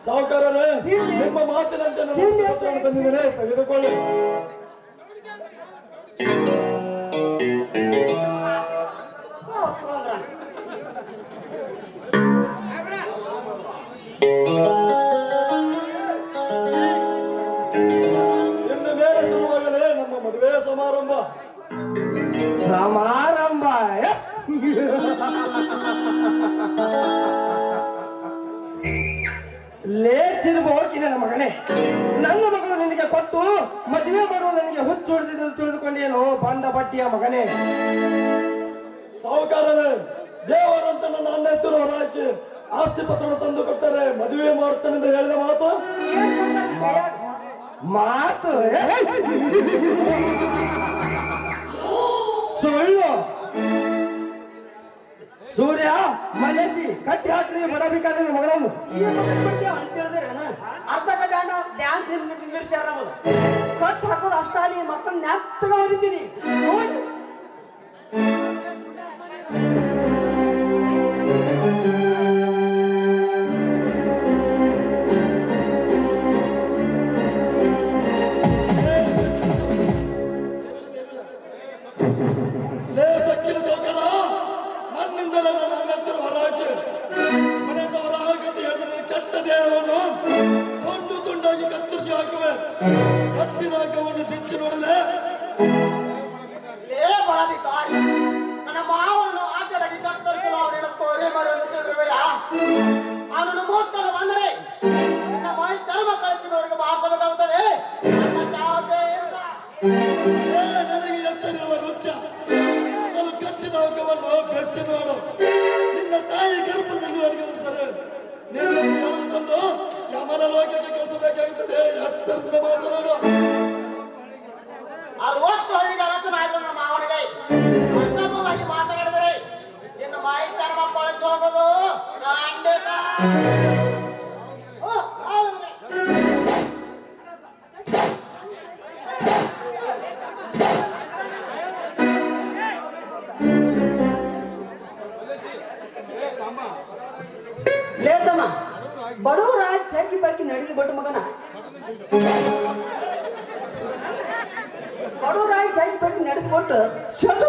E: ಸಾವುಕಾರರೇ, ನಿಮ್ಮ ಮಾತಿನಂತೆ ನನ್ನ ಪತ್ರವನ್ನು ತಂದಿದ್ದೇನೆ, ತೆಗೆದುಕೊಳ್ಳಿ.
H: ಲೇತಿರ್ಬೋಕಿ ನನ್ನ ಮಗನೇ. ನನ್ನ ಮಗಳು ನಿನಗೆ ಕೊಟ್ಟು ಮದುವೆ ಮಾಡುವ ನನಗೆ ಹುಚ್ಚು ಹೊಡೆದಿದ್ದು ತಿಳಿದುಕೊಂಡೇನು ಬಂದ ಬಡ್ಡಿಯ ಮಗನೇ.
E: ಸಾಹುಕಾರರೇ, ದೇವರಂತ ನನ್ನ ಅಣ್ಣ ಎತ್ತರು ಹೊರಹಾಕಿ ಆಸ್ತಿ ಪತ್ರ ತಂದು ಕೊಟ್ಟರೆ ಮದುವೆ ಮಾಡುತ್ತೇನೆಂದು ಹೇಳಿದ
H: ಮಾತು ಸುಳ್ಳು. ಸೂರ್ಯ ಮಲೇಸಿ ಕಟ್ಟಿ ಹಾಕ್ರಿ ಬರಬೇಕಾದ್ರೆ ಮಗಳನ್ನು
C: ಅಂತ ಹೇಳಿದ್ರೆ ಅರ್ಧ ಗಂಟೆ ಹಣ ಡ್ಯಾನ್ಸ್ ನಿಲ್ಲಿಸ್ಯಾರ ನಮ್ಮದು. ಕಟ್ ಹಾಕೋದು ಅಷ್ಟಾಲಿ ಮಕ್ಕಳು ನೆತ್ತಗ ಓದಿದ್ದೀನಿ ನೋಡಿ.
E: ಸಕ್ಕಿನ ಸೌಕರ ನನ್ನಿಂದಲೇ ನನ್ನ ಅಣ್ಣ ಎತ್ತರು ಹೊರಹಾಕಿ ಮನೆಯಿಂದ ಹೊರಹಾಕಿ ಅಂತ ಹೇಳಿದ್ರೆ ಕಷ್ಟ ದೇಹವನ್ನು ತುಂಡು ತುಂಡಾಗಿ ಕತ್ತರಿಸಿ ಹಾಕುವೆ. ಕಟ್ಟಿದಾಗ ಅವನು ಬಿಚ್ಚಿ ನೋಡಲೆ
C: ನನ್ನ ಮಾವನ್ನು ಆಟದಾಗಿ ಕತ್ತರಿಸಲು ಅವನ ಕೋರೆ ಮಾಡುವ ಅವನನ್ನು ಮುಟ್ಟಲು ಬಂದರೆ ನನ್ನ ಮೈ ಚರ್ಮ ಕಳಿಸಿದವರಿಗೆ ಬಾರಿಸಬೇಕಾಗುತ್ತದೆ.
E: ನನಗೆ ಎಚ್ಚರಿರುವ ರುಚ ಮೊದಲು ಕಟ್ಟಿದ ಹಗ್ಗವನ್ನು ಬೆಚ್ಚಿ ನೋಡು. ನಿನ್ನ ತಾಯಿ ಗರ್ಭದಲ್ಲಿ ಅಡಗಿಸ್ತಾರೆ. ತಂದು ಯಮನ ಲೋಕಕ್ಕೆ ಕಳಿಸಬೇಕಾಗುತ್ತದೆ. ಎಚ್ಚರದಿಂದ ಮಾತನಾಡು.
C: ಅರವತ್ತು ಹಳ್ಳಿಗೆ ಅರಸನಾಯ್ತು ನನ್ನ ಮಾವನಿಗೆ ಅಸಮವಾಗಿ ಮಾತನಾಡಿದರೆ ನಿನ್ನ ಮೈ ಚರ್ಮ ಕೊಳಚಿ ಹೋಗೋದು ಖಂಡಿತ. ಲೇತಮ್ಮ ಬಡವರಾಗಿ ತೆಗಿ ಬಾಕಿ ನಡೆದು ಬಟ್ಟು ಮಗನ ಬಡವರಾಗಿ ತೆಗಿ ಬಾಕಿ ನಡೆದ್ಬಿಟ್ಟು ಶಟು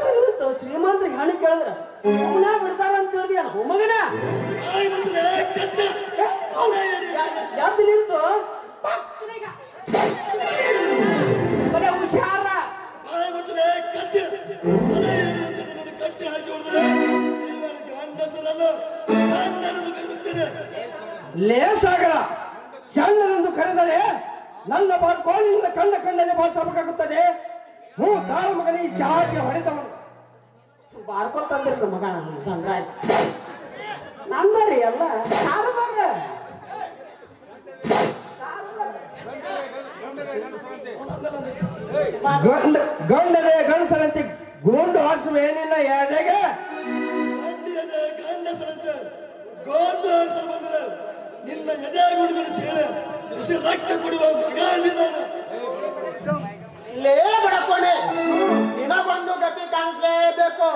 C: ಶ್ರೀಮಂತರಿಗೆ ಹಣ ಕೇಳಿದ್ರ ಅವನ ಬಿಡ್ತಾರ ಅಂತ ಹೇಳಿದ್ಯಾ ಮಗನ ಯಾವ್ದು ನಿಂತು ಬರೀ ಹುಷಾರ
E: ಕಟ್ಟಿ ಹಾಕಿ ಹೊಡೆದ್ರೆ ಗಂಡಸರಲ್ಲ ಕರುತ್ತೇನೆ.
H: ಲೇಸಾಗಲ್ಲ. ಸಣ್ಣನೆಂದು ಕರೆದರೆ ನನ್ನ ಕೋಲಿನಿಂದ ಕಂಡನೆ ಬಾರಿಸಬೇಕಾಗುತ್ತದೆ. ತಾಳ ಮಗನ ಈ ಚಾಟಿಗೆ ಹೊಡೆದವನು
C: ಬಾರ್ಕೊತಂದ್ರಿ ಮಗ ಧನರಾಜ್ ನಂದರಿ ಎಲ್ಲ ಕಾರಬಾರ
H: ಗಂಡದೆ ಗಂಡಸರಂತೆ ಗೋಂಡು ಆಡಿಸುವ ಏನಿಲ್ಲ ಯಾವ್ದಾಗೆ
E: ಗಂಡಸರಂತೆ ಗೋಂಡು ಆಡ್ತಾರೆ ಬಂದ್ರೆ ನಿನ್ನ ಎದೆ ಗುಡುಗಡೆ ಸೇಳೆ ಇಷ್ಟು ರಕ್ತ ಕುಡಿಯುವ ಮಗ ನಾನು.
C: ಇಲ್ಲೇ ಬಡಕೊಂಡೆ ನಿನಗೊಂದು ಗತಿ ಕಾಣಿಸ್ಲೇಬೇಕು.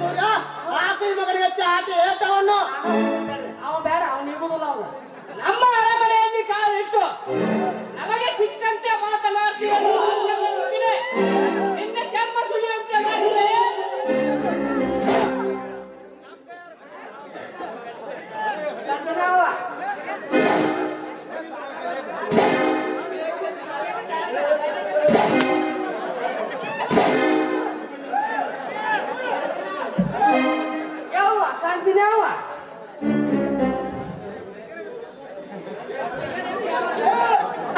C: ಸೂರ್ಯ ಆಕಿ ಮಗನಿಗೆ ಚಾಟಿ ಏಟವನ್ನು ಅವ ಬೇಡ ಅವನು ಇಗುದಿಲ್ಲ. ಅವನು
D: ನಮ್ಮ ಅರಮನೆಯಲ್ಲಿ ಕಾಲಿಟ್ಟು ನಮಗೆ ಸಿಕ್ಕಂತೆ ಮಾತನಾಡ್ತೀಯ. ನಿನ್ನ ಚರ್ಮ ಸುಳಿಯುವಂತೆ ಮಾಡಿದ್ರೆ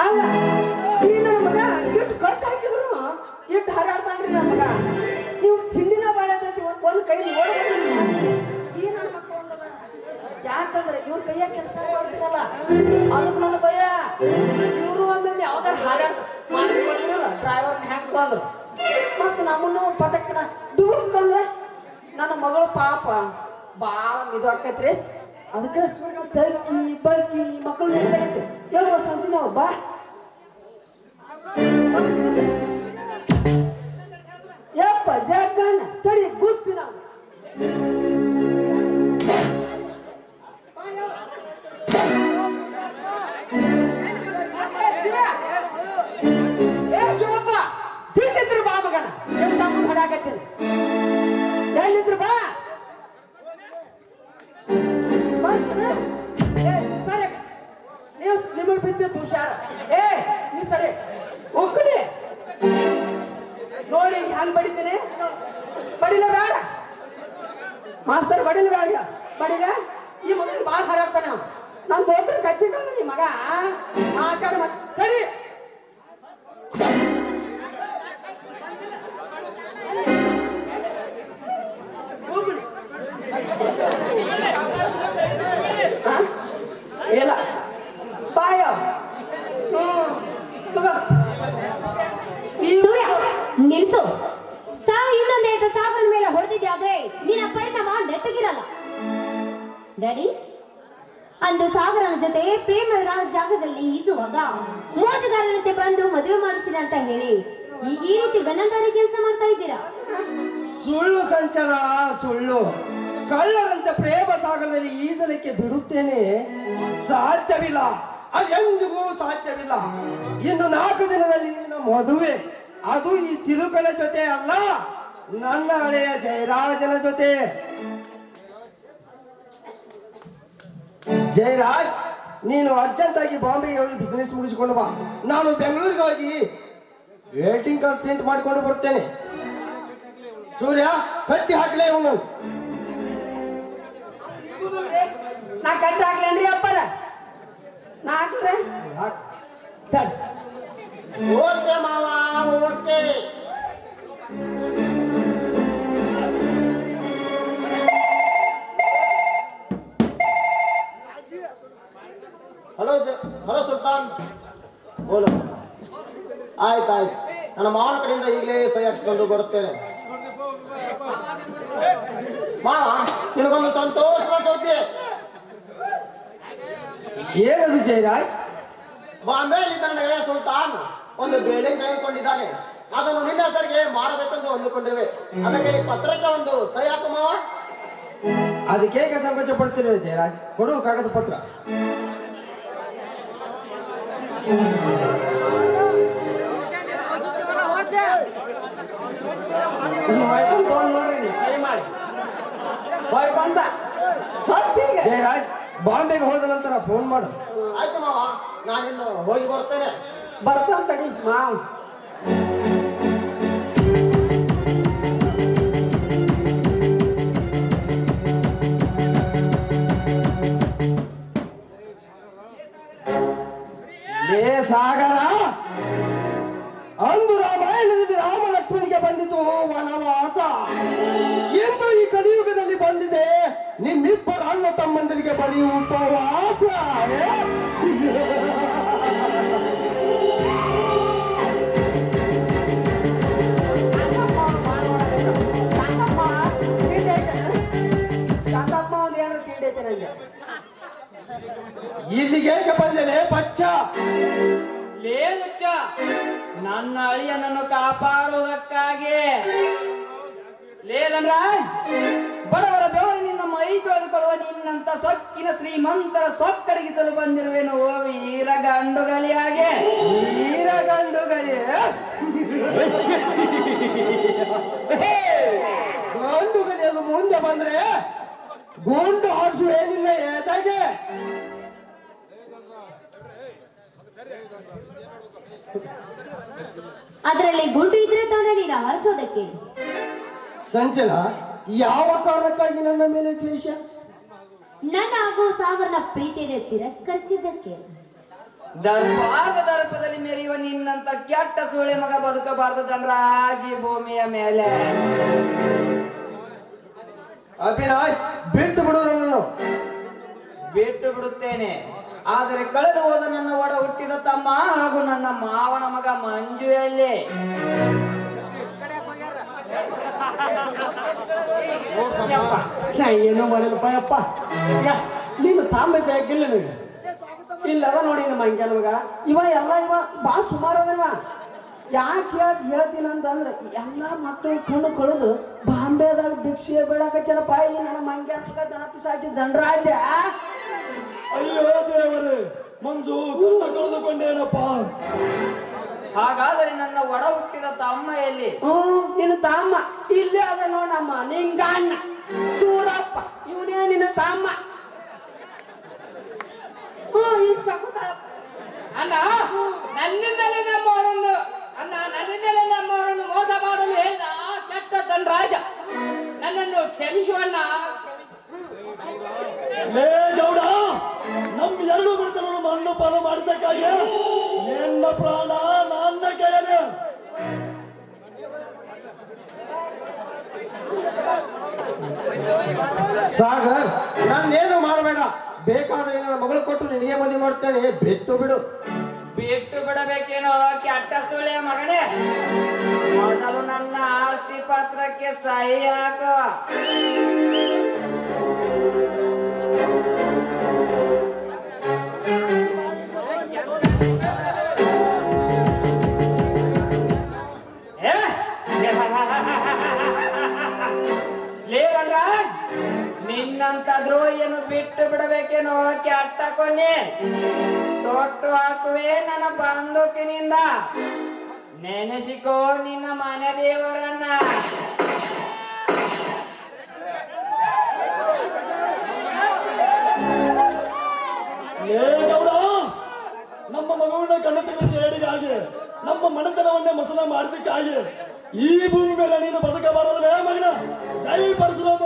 C: ಅಲ್ಲ ಈ ನನ್ನ ಮಗ ಇಟ್ಟು ಕಟ್ ಹಾಕಿದ್ರು ಇಟ್ಟು ಹರಾಡ್ತಾನ್ರಿ ನನ್ನ ಮಗ. ನೀವು ತಿಂಡಿನ ಬಾಳೆದೈತಿ ಒಂದು ಕೈ ನೋಡ್ಬೋದು. ಈ ನನ್ನ ಮಕ್ಕಳು ಯಾಕಂದ್ರೆ ಇವ್ರ ಕೈಯಾಗ ಕೆಲಸ ಮಾಡ್ತೀರಲ್ಲ ಅವ್ರಿಗೆ ನನ್ನ ಭಯ. ಇವರು ಒಮ್ಮೆ ಯಾವ್ದಾರ ಹಾರಾಡ್ ಮಾಡಿಕೊಟ್ಟಿರಲ್ಲ ಡ್ರೈವರ್ನ ಹ್ಯಾಂಗ್ ಬಂದ್ರು ಮತ್ತೆ ನಮ್ಮನ್ನು ಪಟಕ್ಕಿನ ದುಡ್ಕಂದ್ರೆ ನನ್ನ ಮಗಳು ಪಾಪ ಭಾಳ ಇದು ಆಕೈತ್ರಿ. ಅದಕ್ಕೆ ತರ್ಕಿ ಬಲ್ಕಿ ಮಕ್ಕಳು ನೆನಪಾಗೈತೆ. ಯಾವ ಸಂಜೆ ನಾವು ಬಾ ಯಪ್ಪ ಜಗನ್ನ ತಡಿ ಗುತ್ತಿ ನಾವು ಶಿವಪ್ಪ ತಿಂಡಿದ್ರು ಬಾ ಮಗನ ತಮ್ಮ ಹೊಡಾಕತ್ತೀನಿ. ಎಲ್ಲಿದ್ರು ಬಾ ಸರಿ ನೀವು ನಿಮಗೆ ಬಿದ್ದಿದ್ದು ಹುಷಾರ. ನೀ ಸರಿ ಹೋಗ್ಲಿ ನೋಡಿ ಹಂಗ್ ಬಡಿತೀನಿ ಬಡಿಲ ಬೇಡ
G: ಅಂದು ಸಾಗರನ ಜೊತೆ ಪ್ರೇಮದ ಜಾಗದಲ್ಲಿ ಈಜುವಾಗ ಮೋಜಗಾರನಂತೆ ಬಂದು ಮದುವೆ ಮಾಡ್ತೀನಿ ಅಂತ ಹೇಳಿ ಈಗ ಈ ರೀತಿ ಗಣಂದಾರಿ ಕೆಲಸ ಮಾಡ್ತಾ ಇದ್ದೀರಾ.
H: ಸುಳ್ಳು ಸಂಚನ, ಸುಳ್ಳು. ಕಳ್ಳರಂತೆ ಪ್ರೇಮ ಸಾಗರದಲ್ಲಿ ಈಜಲಿಕ್ಕೆ ಬಿಡುತ್ತೇನೆ? ಸಾಧ್ಯವಿಲ್ಲ, ಅದೆಂದಿಗೂ ಸಾಧ್ಯವಿಲ್ಲ. ಇನ್ನು 4 ದಿನದಲ್ಲಿ ನಿನ್ನ ಮದುವೆ, ಅದು ಈ ತಿರುಕನ ಜೊತೆ ಅಲ್ಲ, ನನ್ನ ಹಳೆಯ ಜಯರಾಜನ ಜೊತೆ. ಜಯರಾಜ್, ನೀನು ಅರ್ಜೆಂಟ್ ಆಗಿ ಬಾಂಬೆಗೆ ಹೋಗಿ ಬಿಸಿನೆಸ್ ಮುಗಿಸಿಕೊಂಡು ಬಾ. ನಾನು ಬೆಂಗಳೂರಿಗೆ ಹೋಗಿ ವೇಟಿಂಗ್ ಕಾರ್ಡ್ ಪ್ರಿಂಟ್ ಮಾಡಿಕೊಂಡು ಬರ್ತೇನೆ. ಸೂರ್ಯ, ಕಟ್ಟಿ ಹಾಕ್ಲೇ ಅವನು.
C: ನಾ ಕಟ್ಟಿ ಹಾಕ್ಲೇನ್ರಿ ಅಪ್ಪರ? ನಾ ಹಾಕ್ರೆ
H: ಓಕೆ ಮಾವ, ಓಕೆ.
J: ಹಲೋ ಹಲೋ ಸುಲ್ತಾನ್, ಬೋಲು. ಆಯ್ತಾಯ್ತು, ನನ್ನ ಮಾವನ ಕಡೆಯಿಂದ ಈಗಲೇ ಸಹಿ ಹಾಕ್ಸ್ಕೊಂಡು ಬರುತ್ತೇನೆ. ಮಾವ, ನಿನಗೊಂದು ಸಂತೋಷದ ಸುದ್ದಿ.
H: ಏನದು ಜಯರಾಜ್?
J: ಬಾಂಬೆಯಲ್ಲಿ ನನ್ನ ಗೆಳೆಯ ಸುಲ್ತಾನ್ ಒಂದು ಬಿಲ್ಡಿಂಗ್ ತೆಗೆದುಕೊಂಡಿದ್ದಾನೆ. ಅದನ್ನು ನಿನ್ನ ಹೆಸರಿಗೆ ಮಾಡಬೇಕೆಂದು ಅಂದುಕೊಂಡಿರುವೆ. ಅದಕ್ಕೆ ಈ ಪತ್ರಕ್ಕೆ ಒಂದು ಸಹಿ ಹಾಕು ಮಾವ.
H: ಅದಕ್ಕೆ ಸಂಕೋಚ ಪಡ್ತಿರುವೆ ಜಯರಾಜ್, ಕೊಡು ಕಾಗದ ಪತ್ರ. ಜಯರಾಜ್, ಬಾಂಬೆಗೆ ಹೋದ ನಂತರ ಫೋನ್ ಮಾಡು.
J: ಆಯ್ತು ಮಾವ, ನಾನಿನ್ನು ಹೋಗಿ ಬರ್ತೇನೆ.
C: ಬರ್ತಾನ ತಡಿ ಮಾವ್.
H: ಲೇ ಸಾಗರ, ಅಂದು ರಾಮಾಯಣದಲ್ಲಿ ರಾಮ ಲಕ್ಷ್ಮಣಿಗೆ ಬಂದಿತು ವನವಾಸ. ಎಂದು ಈ ಕಲಿಯುಗದಲ್ಲಿ ಬಂದಿದೆ ನಿಮ್ಮಿಬ್ಬರ ಅಣ್ಣ ತಮ್ಮಂದರಿಗೆ ಬರೀ ಉಪವಾಸ. ಇಲ್ಲಿಗೆ ಬಂದೇನೆ ಬಚ್ಚ.
D: ಲೇ ಹುಚ್ಚ, ನನ್ನ ಅಳಿಯನನ್ನು ಕಾಪಾಡುವುದಕ್ಕಾಗಿ ಲೇದನ್ರಾಯ್, ಬಡವರ ಬೆವರಿನಿಂದ ಮೈ ತೊಳೆದುಕೊಳ್ಳುವ ನಿನ್ನಂತ ಸೊಕ್ಕಿನ ಶ್ರೀಮಂತರ ಸೊಕ್ಕಡಗಿಸಲು ಬಂದಿರುವೆನು ಓ ವೀರ ಗಂಡುಗಲಿಯಾಗೆ.
H: ವೀರ ಗಂಡುಗಲಿ? ಗಂಡುಗಲಿಯನ್ನು ಮುಂದೆ ಬಂದ್ರೆ ಗುಂಡು ಹಾರಿಸುವೆ ನಿನ್ನ ಎದೆಗೆ.
G: ಅದರಲ್ಲಿ ಗುಂಡು ಇದ್ರೆ ತಾನೇ ನೀನು ಹಾರಿಸೋದಕ್ಕೆ.
H: ಸಂಚನ, ಯಾವ ಕಾರಣಕ್ಕಾಗಿ ನನ್ನ ಮೇಲೆ ದ್ವೇಷ?
G: ನನ್ನ ಹಾಗೂ ಸಾಗರನ ಪ್ರೀತಿಯನ್ನು ತಿರಸ್ಕರಿಸಿದ್ದಕ್ಕೆ.
D: ದರ್ಬಾರದ ದರ್ಪದಲ್ಲಿ ಮೆರೆಯುವ ನಿನ್ನಂತ ಕೆಟ್ಟ ಸೂಳೆ ಮಗ ಬದುಕಬಾರದು ಧನರಾಜಿ ಭೂಮಿಯ ಮೇಲೆ.
H: ಅಭಿಲಾಷ್, ಬಿಟ್ಟು ಬಿಡು ನನ್ನನ್ನು.
D: ಬಿಟ್ಟು ಬಿಡುತ್ತೇನೆ, ಆದರೆ ಕಳೆದು ಹೋದ ನನ್ನ ಒಡ ಹುಟ್ಟಿದ ತಮ್ಮ ಹಾಗೂ ನನ್ನ ಮಾವನ ಮಗ ಮಂಜುಯಲ್ಲಿ
C: ಏನು ಮಾಡಿದಪ್ಪ ಯಪ್ಪ. ನೀನು ತಾಂಬೆ ಬೇಕಿಲ್ಲ ನೀವು ಇಲ್ಲದ ನೋಡಿ ನಮ್ಮ ಹಂಗೆ ನಮಗ ಇವ ಎಲ್ಲ ಇವ ಭಾಳ ಸುಮಾರು ಅದವ. ಯಾಕೆ ಹೇಳ್ತೀನಿ ಅಂತಂದ್ರೆ ಎಲ್ಲ ಮಕ್ಕಳಿಗೆ ಕಣ್ಣು ಕಳೆದು ಬಾಂಬೆದಾಗ ಭಿಕ್ಷೆ ಬೇಡಕಚ್ಚನಪ್ಪ. ಈ ನನ್ನ ಮಂಗ್ಯ ಸಾಕಿ ಧನರಾಜ.
E: ಅಯ್ಯೋ ದೇವರೇ, ಮಂಜು ಕಣ್ಣ ಕಳೆದುಕೊಂಡೇನಪ್ಪ.
D: ಹಾಗಾದರೆ ನನ್ನ ಒಡ ಹುಟ್ಟಿದ ತಮ್ಮ ಎಲ್ಲಿ?
C: ನಿನ್ನ ತಮ್ಮ ಇಲ್ಲೇ ಅದ ನೋಡಮ್ಮ, ನಿಂಗಣ್ಣ ಸೂರಪ್ಪ, ಇವನೇ ನಿನ್ನ ತಮ್ಮ. ಈ ಚಕುತ
D: ಅಣ್ಣ, ನನ್ನಿಂದಲೇ ನಮ್ಮವರನ್ನು ಮೋಸ ಮಾಡಲು ಹೇಳಿದ ಕೆಟ್ಟ ಧನರಾಜ, ನನ್ನನ್ನು ಕ್ಷಮಿಸುವಣ್ಣ.
E: ಲೇ ಗೌಡ, ನಮ್ಮ 2 ಬಿಡ್ತನನ್ನು ಮಣ್ಣು ಪಾಲು ಮಾಡಿದ್ದಕ್ಕಾಗಿ ನಿನ್ನ ಪ್ರಾಣ ನನ್ನ ಕೈಯಲ್ಲಿ.
H: ಸಾಗರ್, ನಾನೇನು ಮಾಡಬೇಡ. ಬೇಕಾದ್ರೆ ನನ್ನ ಮಗಳು ಕೊಟ್ಟು ನಿನಗೆ ಮದುವೆ ಮಾಡ್ತೇನೆ, ಬಿಟ್ಟು ಬಿಡು.
D: ಬಿಟ್ಟು ಬಿಡಬೇಕೇನೋ ಕೆಟ್ಟ ಸುಳೆ ಮಗನೇ. ಮೊದಲು ನನ್ನ ಆಸ್ತಿ ಪತ್ರಕ್ಕೆ ಸಹಿ ಹಾಕು. ಕೊಡಬೇಕೇನೋ ಕೆಟ್ಟಕೊನ್ನಿ ಸೊಟ್ಟು ಹಾಕುವೆ ನನ್ನ ಬಂದೂಕಿನಿಂದ ನೆನೆಸಿಕೋ ನಿನ್ನ ಮನೆ ದೇವರನ್ನ.
E: ಲೇ ಗೌಡ, ನಮ್ಮ ಮಗುವಿನ ಕಣ್ಣು ತೆಗೆಸಿ ಹೇಳಿಗಾಗಿ, ನಮ್ಮ ಮನೆತನವನ್ನೇ ಮಸನ ಮಾಡಿದಕ್ಕಾಗಿ ಈ ಭೂಮಿ ಮೇಲೆ ನೀನು ಬದುಕಬಾರದಲೇ ಮಗನ. ಜೈ ಪರಶುರಾಮ.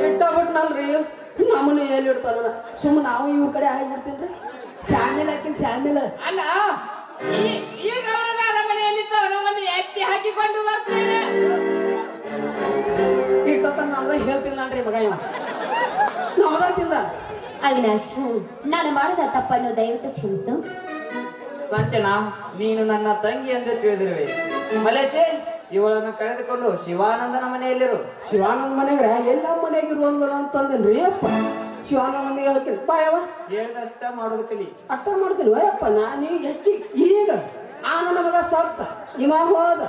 C: ಇಟ್ಟಬಿಟ್ನಲ್ರಿ ನಮ್ಮನ್ನು ಎಲ್ಲಿ ಇಡ್ತಾನ. ಸುಮ್ಮನೆ ನಾವು ಇವ್ರ ಕಡೆ ಆಗಿಬಿಡ್ತೀನ್ರಿ. ಶಾಮಿಲ್ ಹಾಕಿನ ಶಾಮಿಲ್.
D: ಅಲ್ಲ ಈ ಗೌಡನ ಅರಮನೆಯಲ್ಲಿದ್ದವನನ್ನು ಎತ್ತಿ ಹಾಕಿಕೊಂಡು ಬರ್ತೇನೆ.
C: ಇಟ್ಟತ್ತ ನಮ್ದ ಹೇಳ್ತಿಲ್ಲನ್ರಿ ಮಗ ಇವ. ನಮ್ದಾಗ್ತಿಲ್ಲ.
G: ಅವಿನಾಶ್, ನಾನು ಮಾಡಿದ ತಪ್ಪನ್ನು ದಯವಿಟ್ಟು ಕ್ಷಮಿಸು.
D: ಸಂಚನಾ, ನೀನು ನನ್ನ ತಂಗಿ ಎಂದು ತಿಳಿದಿರುವೆ. ಮಲೇಶೆ, ಇವಳನ್ನು ಕರೆದುಕೊಂಡು ಶಿವಾನಂದನ ಮನೆಯಲ್ಲಿರು.
C: ಶಿವಾನಂದ ಮನೆಗ್ರ ಎಲ್ಲ ಮನೆಗಿರುವಂಗ ಅಂತಂದೇನ್ರಿ ಅಪ್ಪ. ಶಿವಾನಂದ ಮನೆಗೆ ಹಾಕಿರಿ ಬಾಯವ
D: ಹೇಳಿದಷ್ಟ ಮಾಡೋದು ಕಲಿ.
C: ಅಟ್ಟ ಮಾಡ್ತೀನಿ ಅಯ್ಯಪ್ಪ. ನಾನು ಹೆಚ್ಚಿ ಈಗ ಆ ನನ್ನ ಮಗ ಸತ್ತ, ಇವ ಹೋದ,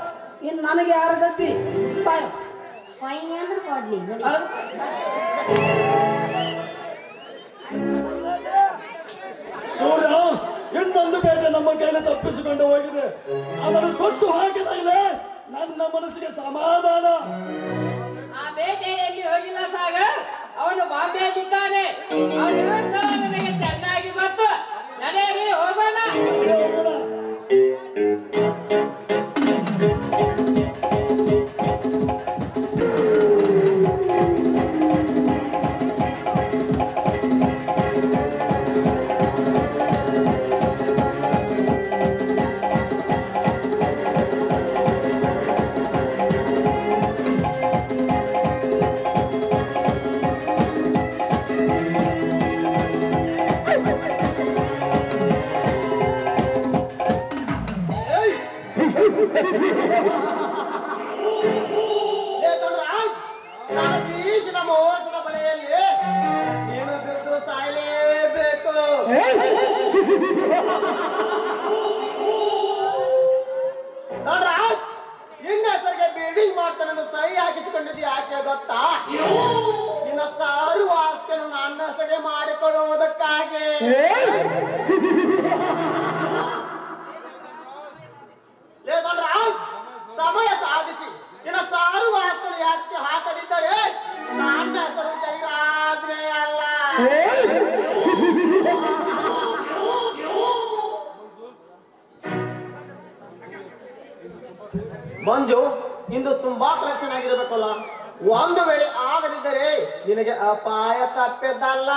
C: ಇನ್ ನನಗೆ ಯಾರ ಗತಿ ಬಾಯ.
G: ಅಂದ್ರೆ ಕೊಡ್ಲಿ ನೋಡಿ.
E: ಸೂರ್ಯ, ಇನ್ನೊಂದು ಬೇಟೆ ನಮ್ಮ ಕೈಯಲ್ಲಿ ತಪ್ಪಿಸಿಕೊಂಡು ಹೋಗಿದೆ. ಅದನ್ನು ಸೊಟ್ಟು ಹಾಕಿದಾಗಲೇ ನನ್ನ ಮನಸ್ಸಿಗೆ ಸಮಾಧಾನ.
D: ಆ ಬೇಟೆಯಲ್ಲಿ ಹೋಗಿಲ್ಲ ಸಾಗರ್, ಅವನು ಬಾಂಬೆಯಲ್ಲಿದ್ದಾನೆ. ಅವನಿರುವ ಸ್ಥಳ ನನಗೆ ಚೆನ್ನಾಗಿ ಗೊತ್ತು. ನಡೆಯಲಿ, ಹೋಗೋಣ.
J: ಬೀಸಿದ ಮೋಸದ ಬಲೆಯಲ್ಲಿ ನೀನು ಬಿದ್ದು ಸಾಯಲೇಬೇಕು. ರಾಜ್, ನಿನ್ನ ಹೆಸರಿಗೆ ಬಿಲ್ಡಿಂಗ್ ಮಾಡ್ತಾನೆ ಸಹಿ ಹಾಕಿಸಿಕೊಂಡಿದ್ದು ಯಾಕೆ ಗೊತ್ತಾ? ನಿನ್ನ ಸಾರು ಆಸ್ತಿಯನ್ನು ನನ್ನ ಹೆಸರಿಗೆ ಮಾಡಿಕೊಳ್ಳುವುದಕ್ಕಾಗಿ. ರಾಜ್, ಸಮಯ ಸಾಧಿಸಿ ನಿನ್ನ ಸಾರು ಆಸ್ತಿಯನ್ನು ಯಾಕೆ ಹಾಕದಿದ್ದರೆ ನನ್ನ ಹೆಸರು ಜೈರಾಜ್ನೇ ಅಲ್ಲ. ಮಂಜು, ಇಂದು ತುಂಬಾ ಕಲೆಕ್ಷನ್ ಆಗಿರಬೇಕಲ್ಲ. ಒಂದು ವೇಳೆ ಆಗದಿದ್ದರೆ ನಿನಗೆ ಅಪಾಯ ತಪ್ಪಿದ್ದಲ್ಲ.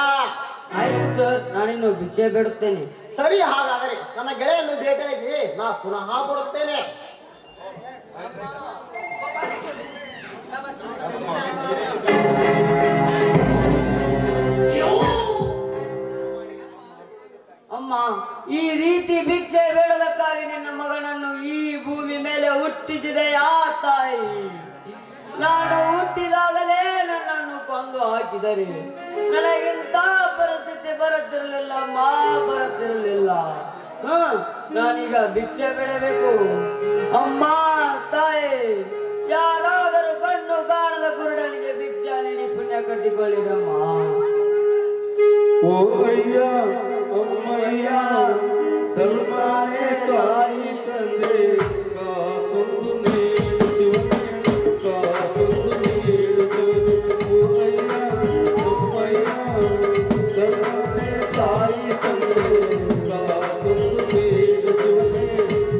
D: ಆಯ್ತು ಸರ್, ನಾನಿನ್ನು ಭಿಕ್ಷೆ ಬೇಡುತ್ತೇನೆ.
J: ಸರಿ, ಹಾಗಾದರೆ ನನ್ನ ಗೆಳೆಯನ್ನು ಭೇಟಿಯಾಗಿ ನಾ ಪುನಃ ಬರುತ್ತೇನೆ.
D: ಅಮ್ಮ, ಈ ರೀತಿ ಭಿಕ್ಷೆ ಬೇಡದಕ್ಕಾಗಿ ನಿನ್ನ ಮಗನನ್ನು ಈ ಭೂಮಿ ಮೇಲೆ ಹುಟ್ಟಿಸಿದೆಯಾ ತಾಯಿ? ನಾನು ಹುಟ್ಟಿದಾಗಲೇ ನನ್ನನ್ನು ಕೊಂದು ಹಾಕಿದರೆ ನನಗಿಂತ ಪರಿಸ್ಥಿತಿ ಬರುತ್ತಿರಲಿಲ್ಲ ಅಮ್ಮ, ಬರುತ್ತಿರಲಿಲ್ಲ. ನಾನೀಗ ಭಿಕ್ಷೆ ಬೇಡಬೇಕು. ಅಮ್ಮ ತಾಯಿ, ಯಾರಾದರೂ ಕಣ್ಣು ಕಾಣದ ಕುರುಡನಿಗೆ ಭಿಕ್ಷಾ ನೀಡಿ ಪುಣ್ಯ ಕಟ್ಟಿಕೊಳ್ಳಿರಮ್ಮ.
A: ಓ ಅಯ್ಯ ಅಮ್ಮಯ್ಯ ಧರ್ಮನೇ ತಾಯಿ ತಂದೆ ಕಾಸೊಂದು ನೀಡು ಶಿವನೇ ಕಾಸೊಂದು ನೀಡು ಶಿವನೇ. ಓ ಅಯ್ಯ ಅಮ್ಮಯ್ಯ ಧರ್ಮನೇ ತಾಯಿ ತಂದೆ ಕಾಸೊಂದು ನೀಡು ಶಿವನೇ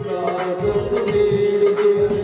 A: ಕಾಸೊಂದು ನೀಡು ಶಿವನೇ.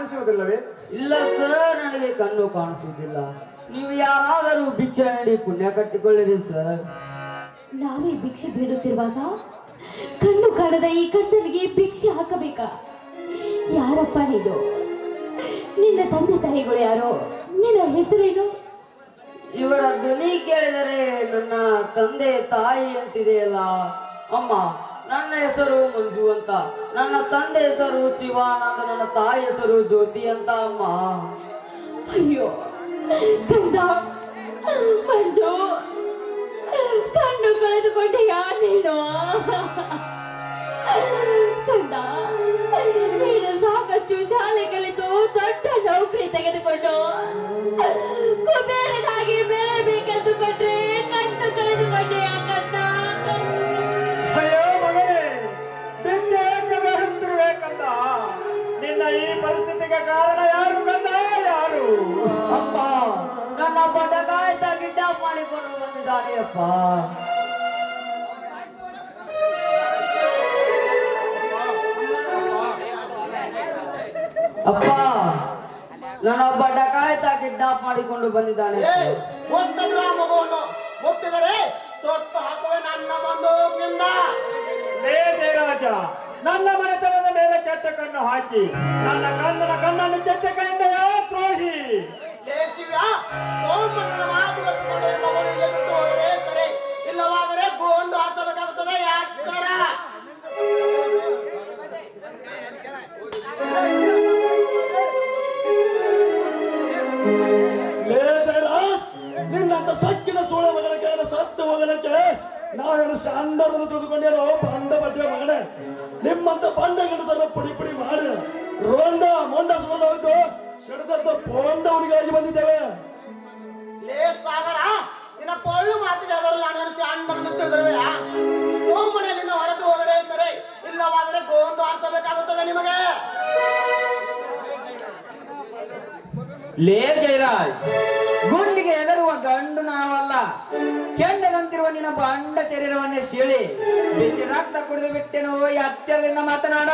F: ಕಾಣಿಸುವುದಿಲ್ಲವೇ?
D: ಇಲ್ಲ ಸರ್, ನನಗೆ ಕಣ್ಣು ಕಾಣಿಸುವುದಿಲ್ಲ. ನೀವು ಯಾರಾದರೂ ಭಿಕ್ಷೆ ನೀಡಿ ಪುಣ್ಯ ಕಟ್ಟಿಕೊಳ್ಳಿರಿ ಸರ್.
G: ನಾವೇ ಭಿಕ್ಷೆ ಬೇಡುತ್ತಿರುವಾಗ ಕಣ್ಣು ಕಾಣದ ಈ ಕತ್ತನಿಗೆ ಭಿಕ್ಷೆ ಹಾಕಬೇಕಾ? ಯಾರಪ್ಪ ನೀನು? ನಿನ್ನ ತಂದೆ ತಾಯಿಗಳು ಯಾರೋ? ನಿನ್ನ ಹೆಸರೇನು?
D: ಇವರ ಧ್ವನಿ ಕೇಳಿದರೆ ನನ್ನ ತಂದೆ ತಾಯಿ ಅಂತಿದೆಯಲ್ಲ ಅಮ್ಮ. ನನ್ನ ಹೆಸರು ಮಂಜು ಅಂತ, ನನ್ನ ತಂದೆ ಹೆಸರು ಶಿವಾನಂದ, ನನ್ನ ತಾಯಿ ಹೆಸರು ಜ್ಯೋತಿ ಅಂತ ಅಮ್ಮ.
G: ಅಯ್ಯೋ ಕಂದ, ಮಂಜು, ಕಣ್ಣು ಕಳೆದುಕೊಂಡೆಯಾ ನೀನು? ಕಂದ, ನೀನು ಸಾಕಷ್ಟು ಶಾಲೆ ಕಲಿತು ದೊಡ್ಡ ನೌಕರಿ ತೆಗೆದುಕೊಂಡು ಕುಬೇರನಾಗಿ ಬೆಳೆಯಬೇಕೆಂದುಕೊಂಡ್ರೆ ಕಣ್ಣು ಕಳೆದುಕೊಂಡೆಯಾ ಕಂದ?
F: ಅಯ್ಯೋ ಮಗನೇ, ಭಿಕ್ಷೆ ಏಕೆ ಬೇಡುತ್ತಿರಬೇಕಂದ? ನಿನ್ನ ಈ ಪರಿಸ್ಥಿತಿಗೆ ಕಾರಣ ಯಾರು ಕಂದ? ಯಾರು?
D: ಅಪ್ಪ, ನನ್ನ ಬಡಗಾಯ್ತ ಗಿಡ್ಡ ಮಾಡಿಕೊಂಡು ಬಂದಿದ್ದಾನೆ ಅಪ್ಪ. ಅಪ್ಪ, ನನ್ನೊಬ್ಬ ಡಕಾಯ್ತ ಕಿಡ್ನಾಪ್ ಮಾಡಿಕೊಂಡು ಬಂದಿದ್ದಾನೆ.
J: ಮುಟ್ಟಿದ್ರು ಆ ಮಗುವನ್ನು, ಮುಟ್ಟಿದರೆ ಸೊಟ್ಟು ಹಾಕುವೆ ನನ್ನ ಬಂದೂಕಿಂದ.
F: ಲೇ ಜಯರಾಜ, ನನ್ನ ಮನೆತನದ ಮೇಲೆ ಕೆಟ್ಟ ಕಣ್ಣು ಹಾಕಿ ನನ್ನ ಕಣ್ಣನ್ನು ಕೆಟ್ಟ ಕಣ್ಣಿಂದ ದ್ರೋಹಿ.
J: ಲೇ ಶಿವ್ಯ, ಸೋಮಣ್ಣನ ಮಾತು ಕಟ್ಟಿಕೊಂಡು ಈ ಮಗುವನ್ನು ಇಲ್ಲೇ ಬಿಟ್ಟು ಹೋದರೆ ಸರಿ, ಇಲ್ಲವಾದರೆ ಗೋಂಡು ಹಾಸಬೇಕಾಗುತ್ತದೆ. ಯಾಕರ
E: ಲೇ ಜಯರಾಜ್, ನಿನ್ನಂತ ಸಕ್ಕಿನ ಸೋಳ ಮಗನಕ್ಕೆ ಸತ್ತ ಮಗನಕ್ಕೆ ನಾವೇನು ಶಾಂಡರನ್ನು ತಿಳಿದುಕೊಂಡೇನೋ ಬಂಡ ಬಡ್ಡಿಯ ಮಗನೇ. ನಿಮ್ಮಂತ ಬಂಡ ಗಂಡಸರ ಪುಡಿ ಪುಡಿ ಮಾಡಿ ರೋಂಡ ಮೊಂಡ ಸುಮಂದ ಹೋಯ್ತು ಸಿಡದತ್ತ ಪೋಂಡವನಿಗಾಗಿ ಬಂದಿದ್ದೇವೆ.
J: ಲೇ ಸಾಗರ, ನಿನ್ನ ಪೊಳ್ಳು ಮಾತಿಗೆ ಅದರಲ್ಲಿ ನಾನು ಶಾಂಡರನ್ನು ತಿಳಿದಿರುವೆ. ಸೋಮಣ್ಣನಿಂದ ಹೊರಟು ಹೋದರೆ ಸರಿ, ಇಲ್ಲವಾದರೆ ಗೋಂಡು ಹಾರಿಸಬೇಕಾಗುತ್ತದೆ ನಿಮಗೆ.
D: ಲೇ ಜಯರಾಜ್, ಗುಂಡಿಗೆ ಎದರುವ ಗಂಡು ನಾವಲ್ಲ. ಕೆಂಡದಂತಿರುವ ನಿನ್ನ ಬಂಡ ಶರೀರವನ್ನೇ ಸೀಳಿ ಬಿಸಿ ರಕ್ತ ಕುಡಿದು ಬಿಟ್ಟೆನು. ಈ ಅಚ್ಚರದಿಂದ ಮಾತನಾಡ.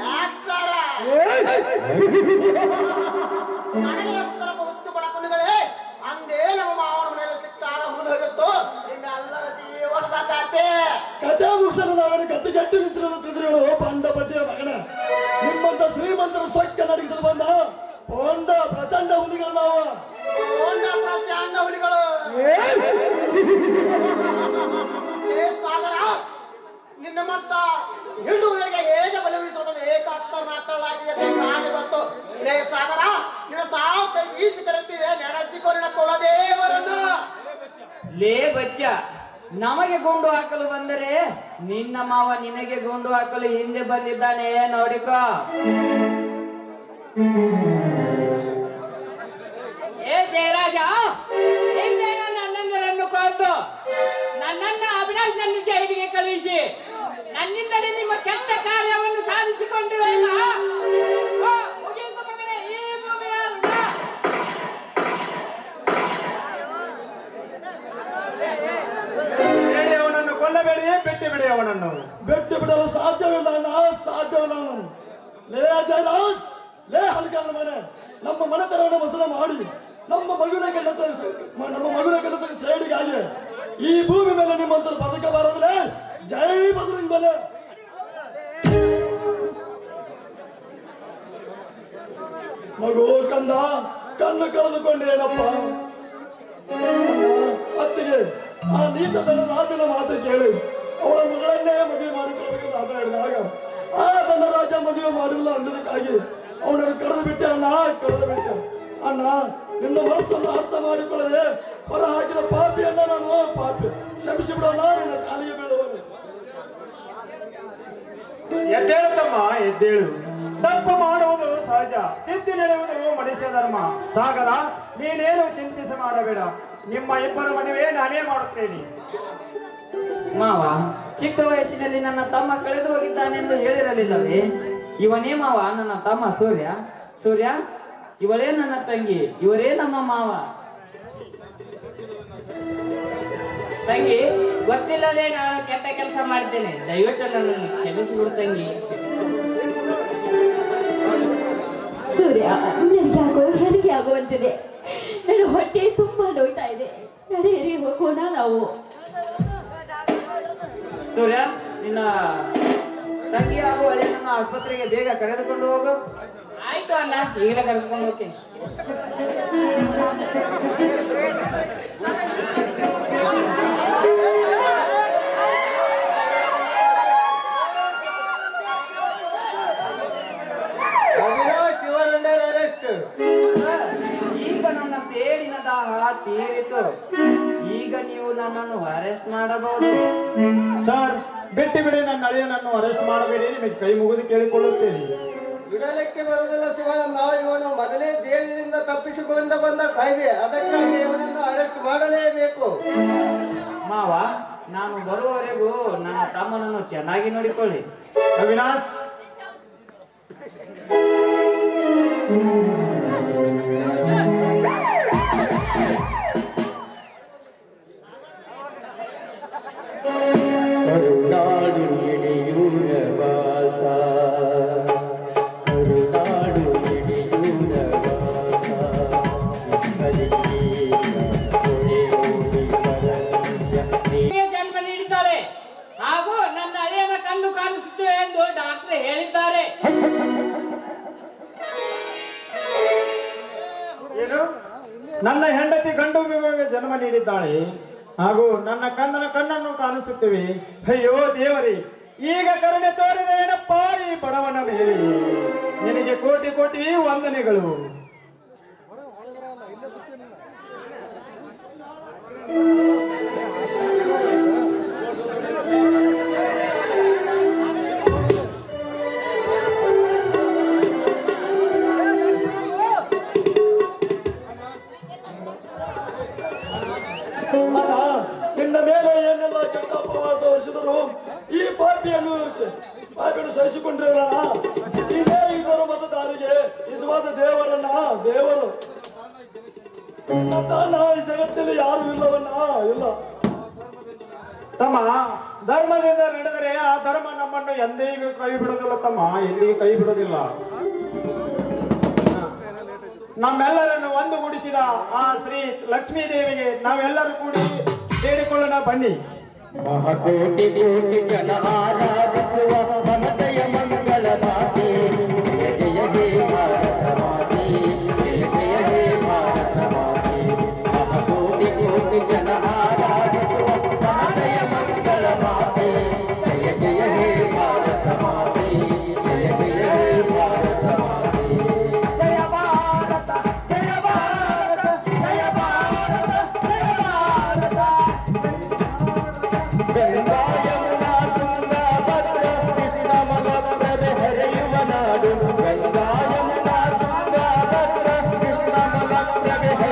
J: ಯಾಕರ ನನಗೆ ಉತ್ತರ ಹುಚ್ಚು ಬಡಕೊಂಡಿಗಳೇ, ಅಂದೇ ನಮ್ಮ ಮಾವನ ಮನೆಯಲ್ಲಿ ಸಿಕ್ಕಾಗ ಮುಗಿದೋಗಿತ್ತು ನಿಮ್ಮೆಲ್ಲರ ಜೀವನದ ಕತೆ.
E: ಕಥೆ ಮುಗಿಸಲು ನಾವೇನು ಕತ್ತೆ ಗಟ್ಟಿ ನಿಂತಿರೋದು ತಿಳಿದ್ರೇನು ಬಂಡ ಬಡ್ಡಿಯ ಮಗನ. ನಿಮ್ಮಂತ ಶ್ರೀಮಂತರು ಸೊಕ್ಕ ನಡಗಿಸಲು ಬಂದ ಪೋಂಡ ಪ್ರಚಂಡ ಹುಲಿಗಳು ನಾವು.
J: ಗೋಂಡ ಪ್ರಚಂಡ ಹುಲಿಗಳು. ಲೇ ಸಾಗರ, ನಿನ್ನ ಮತ್ತ ಹಿಂಡುಗಳಿಗೆ ಹೇಗೆ ಬಲವಿಸುವುದು ಏಕಾತ್ತರ್ನಾಕಳಾಗಿದೆ ನಾನು ಗೊತ್ತು. ಲೇ ಸಾಗರ, ನಿನ್ನ ಸಾವು ಕೈ ಈಸಿ ಕರೆತಿದೆ, ನೆನೆಸಿಕೊಂಡಿನ ಕೊಡದೇವರನ್ನು.
D: ಲೇ ಬಚ್ಚ, ನಮಗೆ ಗುಂಡು ಹಾಕಲು ಬಂದರೆ ನಿನ್ನ ಮಾವ ನಿನಗೆ ಗುಂಡು ಹಾಕಲು ಹಿಂದೆ ಬಂದಿದ್ದಾನೆ, ನೋಡಿಕೋ. ಏ ಜಯರಾಜ, ಹಿಂದೆ ನನ್ನ ಅಣ್ಣಂದರನ್ನು ಕೊಂದು ನನ್ನನ್ನ ಅವಿನಾಶ್ ಜೈಲಿಗೆ ಕಳುಹಿಸಿ ನನ್ನಿಂದಲೇ ನಿಮ್ಮ ಕೆಟ್ಟ ಕಾರ್ಯವನ್ನು ಸಾಧಿಸಿಕೊಂಡಿರಲ್ಲ. ಮುಗಿಯಿತು ಮಗನೇ ಈ ಭೂಮಿಯ ಋಣ.
F: ಹೇಳಿ ಅವನನ್ನು ಕೊಲ್ಲಬೇಡಿ, ಬಿಟ್ಟು ಬಿಡಿ ಅವನನ್ನು.
E: ಬೆಟ್ಟಿ ಬಿಡಲು ಸಾಧ್ಯವಿಲ್ಲ ಅಣ್ಣ, ಸಾಧ್ಯವಿಲ್ಲ ನಾನು. ಲೇ ಜಯರಾಜ್, ಲೇ ಹಲ್ಕಾನ ಮನೆ, ನಮ್ಮ ಮನೆತನವನ್ನು ಮಸನ ಮಾಡಿ ನಮ್ಮ ಮಗುವಿನ ಗಂಡತ ಸೈಡಿಗಾಗಿ ಈ ಭೂಮಿ ಮೇಲೆ ನಿಮ್ಮಂತರು ಬದುಕಬಾರದ್ರೆ ಜೈ ಬಸರಂಗ್ ಬಲೆ. ಮಗು ಕಂದ, ಕಣ್ಣು ಕಳೆದುಕೊಂಡೇನಪ್ಪ. ಅತ್ತಿಗೆ ಆ ನೀಚತನ ರಾಜನ ಮಾತು ಕೇಳಿ ಅವಳ ಮಗಳನ್ನೇ ಮದುವೆ ಮಾಡಿಕೊಳ್ಳಬೇಕಂತ ಆಟ ಹಿಡಿದಾಗ ಆ ತನ್ನ ರಾಜ ಮದುವೆ ಮಾಡಿಲ್ಲ ಅನ್ನೋದಕ್ಕಾಗಿ ಅವನನ್ನು ಕಳೆದು ಬಿಟ್ಟೆ ಅಣ್ಣ, ಕಳೆದು ಬಿಟ್ಟೆ ಅಣ್ಣ. ನಿನ್ನ ಮನಸ್ಸನ್ನು ಅರ್ಥ ಮಾಡಿಕೊಳ್ಳದೆ ಹೊರ ಹಾಕಿದ ಪಾಪಿ ಅಣ್ಣ ನಾನು, ಪಾಪಿ. ಕ್ಷಮಿಸಿ ಬಿಡೋಣ, ನಿನ್ನ ಕಾಲಿಗೆ ಬೀಳುವನು.
F: ಎದ್ದೇಳು ತಮ್ಮ, ಎದ್ದೇಳು. ತಪ್ಪು ಮಾಡುವುದು ಸಹಜ, ತಿದ್ದಿ ನಡೆಯುವುದು ಮನುಷ್ಯ ಧರ್ಮ. ಸಾಗರ, ನೀನೇನು ಚಿಂತಿಸಿ ಮಾಡಬೇಡ. ನಿಮ್ಮ ಇಬ್ಬರ ಮದುವೆ ನಾನೇ ಮಾಡುತ್ತೇನೆ.
D: ಮಾವ, ಚಿಕ್ಕ ವಯಸ್ಸಿನಲ್ಲಿ ನನ್ನ ತಮ್ಮ ಕಳೆದು ಹೋಗಿದ್ದಾನೆಂದು ಹೇಳಿರಲಿಲ್ಲವೇ? ಇವನೇ ಮಾವ, ನನ್ನ ತಮ್ಮ ಸೂರ್ಯ. ಸೂರ್ಯ, ಇವಳೇ ನನ್ನ ತಂಗಿ, ಇವರೇ ನಮ್ಮ ಮಾವ. ತಂಗಿ, ಗೊತ್ತಿಲ್ಲದೆ ನಾನು ಕೆಟ್ಟ ಕೆಲಸ ಮಾಡಿದ್ದೇನೆ, ದಯವಿಟ್ಟು ನನ್ನನ್ನು ಕ್ಷಮಿಸಿಬಿಡು ತಂಗಿ.
G: ಸೂರ್ಯ, ನನಗ್ಯಾಗೋ ಹೆರಿಗೆ ಆಗುವಂತಿದೆ. ನನ್ನ ಹೊಟ್ಟೆ ತುಂಬಾ ನೋಯ್ತಾ ಇದೆ. ನಡೆಯರಿ ಹೋಗೋಣ ನಾವು.
D: ಸೂರ್ಯ, ನಿನ್ನ ತಂಗಿ ಹಾಗೂ ನನ್ನ ಆಸ್ಪತ್ರೆಗೆ ಬೇಗ ಕರೆದುಕೊಂಡು ಹೋಗು.
C: ಆಯ್ತು ಅಣ್ಣ, ಈಗಲೇ ಕರೆದುಕೊಂಡು ಹೋಗ್ತೀನಿ.
H: Avinash your under arrest.
D: ಈಗ ನನ್ನ ಸೇಡಿನ ದಾಹ ತೀರಿತು. ಈಗ ನೀವು ನನ್ನನ್ನು ಅರೆಸ್ಟ್ ಮಾಡಬಹುದು.
F: ಸರ್, ಬಿಟ್ಟು ಬಿಡಿ, ನನ್ನ ಅಳಿಯನನ್ನು ಅರೆಸ್ಟ್ ಮಾಡಬೇಡಿ. ನಿಮಗೆ ಕೈ ಮುಗಿದು ಕೇಳಿಕೊಳ್ಳುತ್ತೇನೆ.
H: ಬಿಡಲಿಕ್ಕೆ ಬರುವುದಿಲ್ಲ ಶಿವಣ್ಣ. ಇವನು ಮೊದಲೇ ಜೈಲಿನಿಂದ ತಪ್ಪಿಸಿಕೊಂಡು ಬಂದ ಕಾಯ್ದೆ, ಅದಕ್ಕಾಗಿ ಇವನನ್ನು ಅರೆಸ್ಟ್ ಮಾಡಲೇಬೇಕು.
D: ಮಾವ, ನಾನು ಬರುವವರೆಗೂ ನನ್ನ ತಮ್ಮನನ್ನು ಚೆನ್ನಾಗಿ ನೋಡಿಕೊಳ್ಳಿ.
F: ಅವಿನಾಶ್,
A: ಕರುನಾಡು ಎಡೆಯೂರ ವಾಸ, ಕರುನಾಡು ಎಡೆಯೂರ ವಾಸ,
C: ಜನ್ಮ ನೀಡಿದ್ದಾಳೆ ಹಾಗೂ ನನ್ನ ಅಳಿಯನ ಕಣ್ಣು ಕಾಣಿಸುತ್ತೆ ಎಂದು ಡಾಕ್ಟರ್ ಹೇಳಿದ್ದಾರೆ.
F: ಏನು? ನನ್ನ ಹೆಂಡತಿ ಗಂಡು ಮಗುವಿಗೆ ಜನ್ಮ ನೀಡಿದ್ದಾಳೆ ಹಾಗೂ ನನ್ನ ಕಣ್ಣನ್ನು ಕಾಣಿಸುತ್ತೇವೆ. ಅಯ್ಯೋ ದೇವರೇ, ಈಗ ಕರುಣೆ ತೋರಿದ ಏನಪ್ಪ ಈ ಬಡವನ ಮೇಲೆ. ನಿನಗೆ ಕೋಟಿ ಕೋಟಿ ವಂದನೆಗಳು.
E: ಅಲ್ಲ, ನಿನ್ನ ಮೇಲೆ ಏನೆಲ್ಲ ಕೆಟ್ಟ ಅಪವಾದ ಹೊರಿಸಿದರು ಈ ಪಾಪಿಯನ್ನು ಸಹಿಸಿಕೊಂಡಿರೋಣ. ಇದೇ ಇದರ ಮತದಾರಿಗೆ ನಿಜವಾದ ದೇವರನ್ನ, ದೇವರು ಈ ಜಗತ್ತಿನಲ್ಲಿ ಯಾರು ಇಲ್ಲವನ್ನ ಇಲ್ಲ.
F: ತಮ್ಮ, ಧರ್ಮದಿಂದ ನಡೆದರೆ ಆ ಧರ್ಮ ನಮ್ಮನ್ನು ಎಂದಿಗೂ ಕೈ ಬಿಡೋದಿಲ್ಲ ತಮ್ಮ, ಎಂದಿಗೂ ಕೈ ಬಿಡೋದಿಲ್ಲ. ನಮ್ಮೆಲ್ಲರನ್ನು ಒಂದುಗೂಡಿಸಿದ ಆ ಶ್ರೀ ಲಕ್ಷ್ಮೀ ದೇವಿಗೆ ನಾವೆಲ್ಲರೂ ಕೂಡಿ ಸೇರಿಕೊಳ್ಳೋಣ ಬನ್ನಿ.
A: ಮಹಾಕೋಟಿ ಕೋಟಿ ಜನ ಆರಾಧಿಸುವ ಮಮತೆಯ ಮಂಗಳ ಮಾತೆ, ಜಯ ಜಯ ಹೇ ಭಾರತ ಮಾತೆ, ಜಯ ಜಯ ಹೇ ಭಾರತ ಮಾತೆ. ಮಹಾಕೋಟಿ ಕೋಟಿ ಜನ ಆರಾಧಿಸುವ ಮಮತೆಯ ಮಂಗಳ ಮಾತೆ, ಜಯ ಜಯ ಹೇ ಭಾರತ ಮಾತೆ, ಜಯ ಜಯ ಹೇ ಭಾರತ ಮಾತೆ.
F: ಜಯ ಭಾರತ, ಜಯ ಭಾರತ, ಜಯ ಭಾರತ, ಜಯ ಭಾರತ.
A: ಗಂಗಾ ಯಮುನಾ ತುಂಗಾ ಭದ್ರಾ ಕೃಷ್ಣ ಮಲಪ್ರಭೆ ಹರಿಯುವ ನಾಡು, ಗಂಗಾ ಯಮುನಾ ತುಂಗಾ ಭದ್ರಾ ಕೃಷ್ಣ ಮಲಪ್ರಭೆ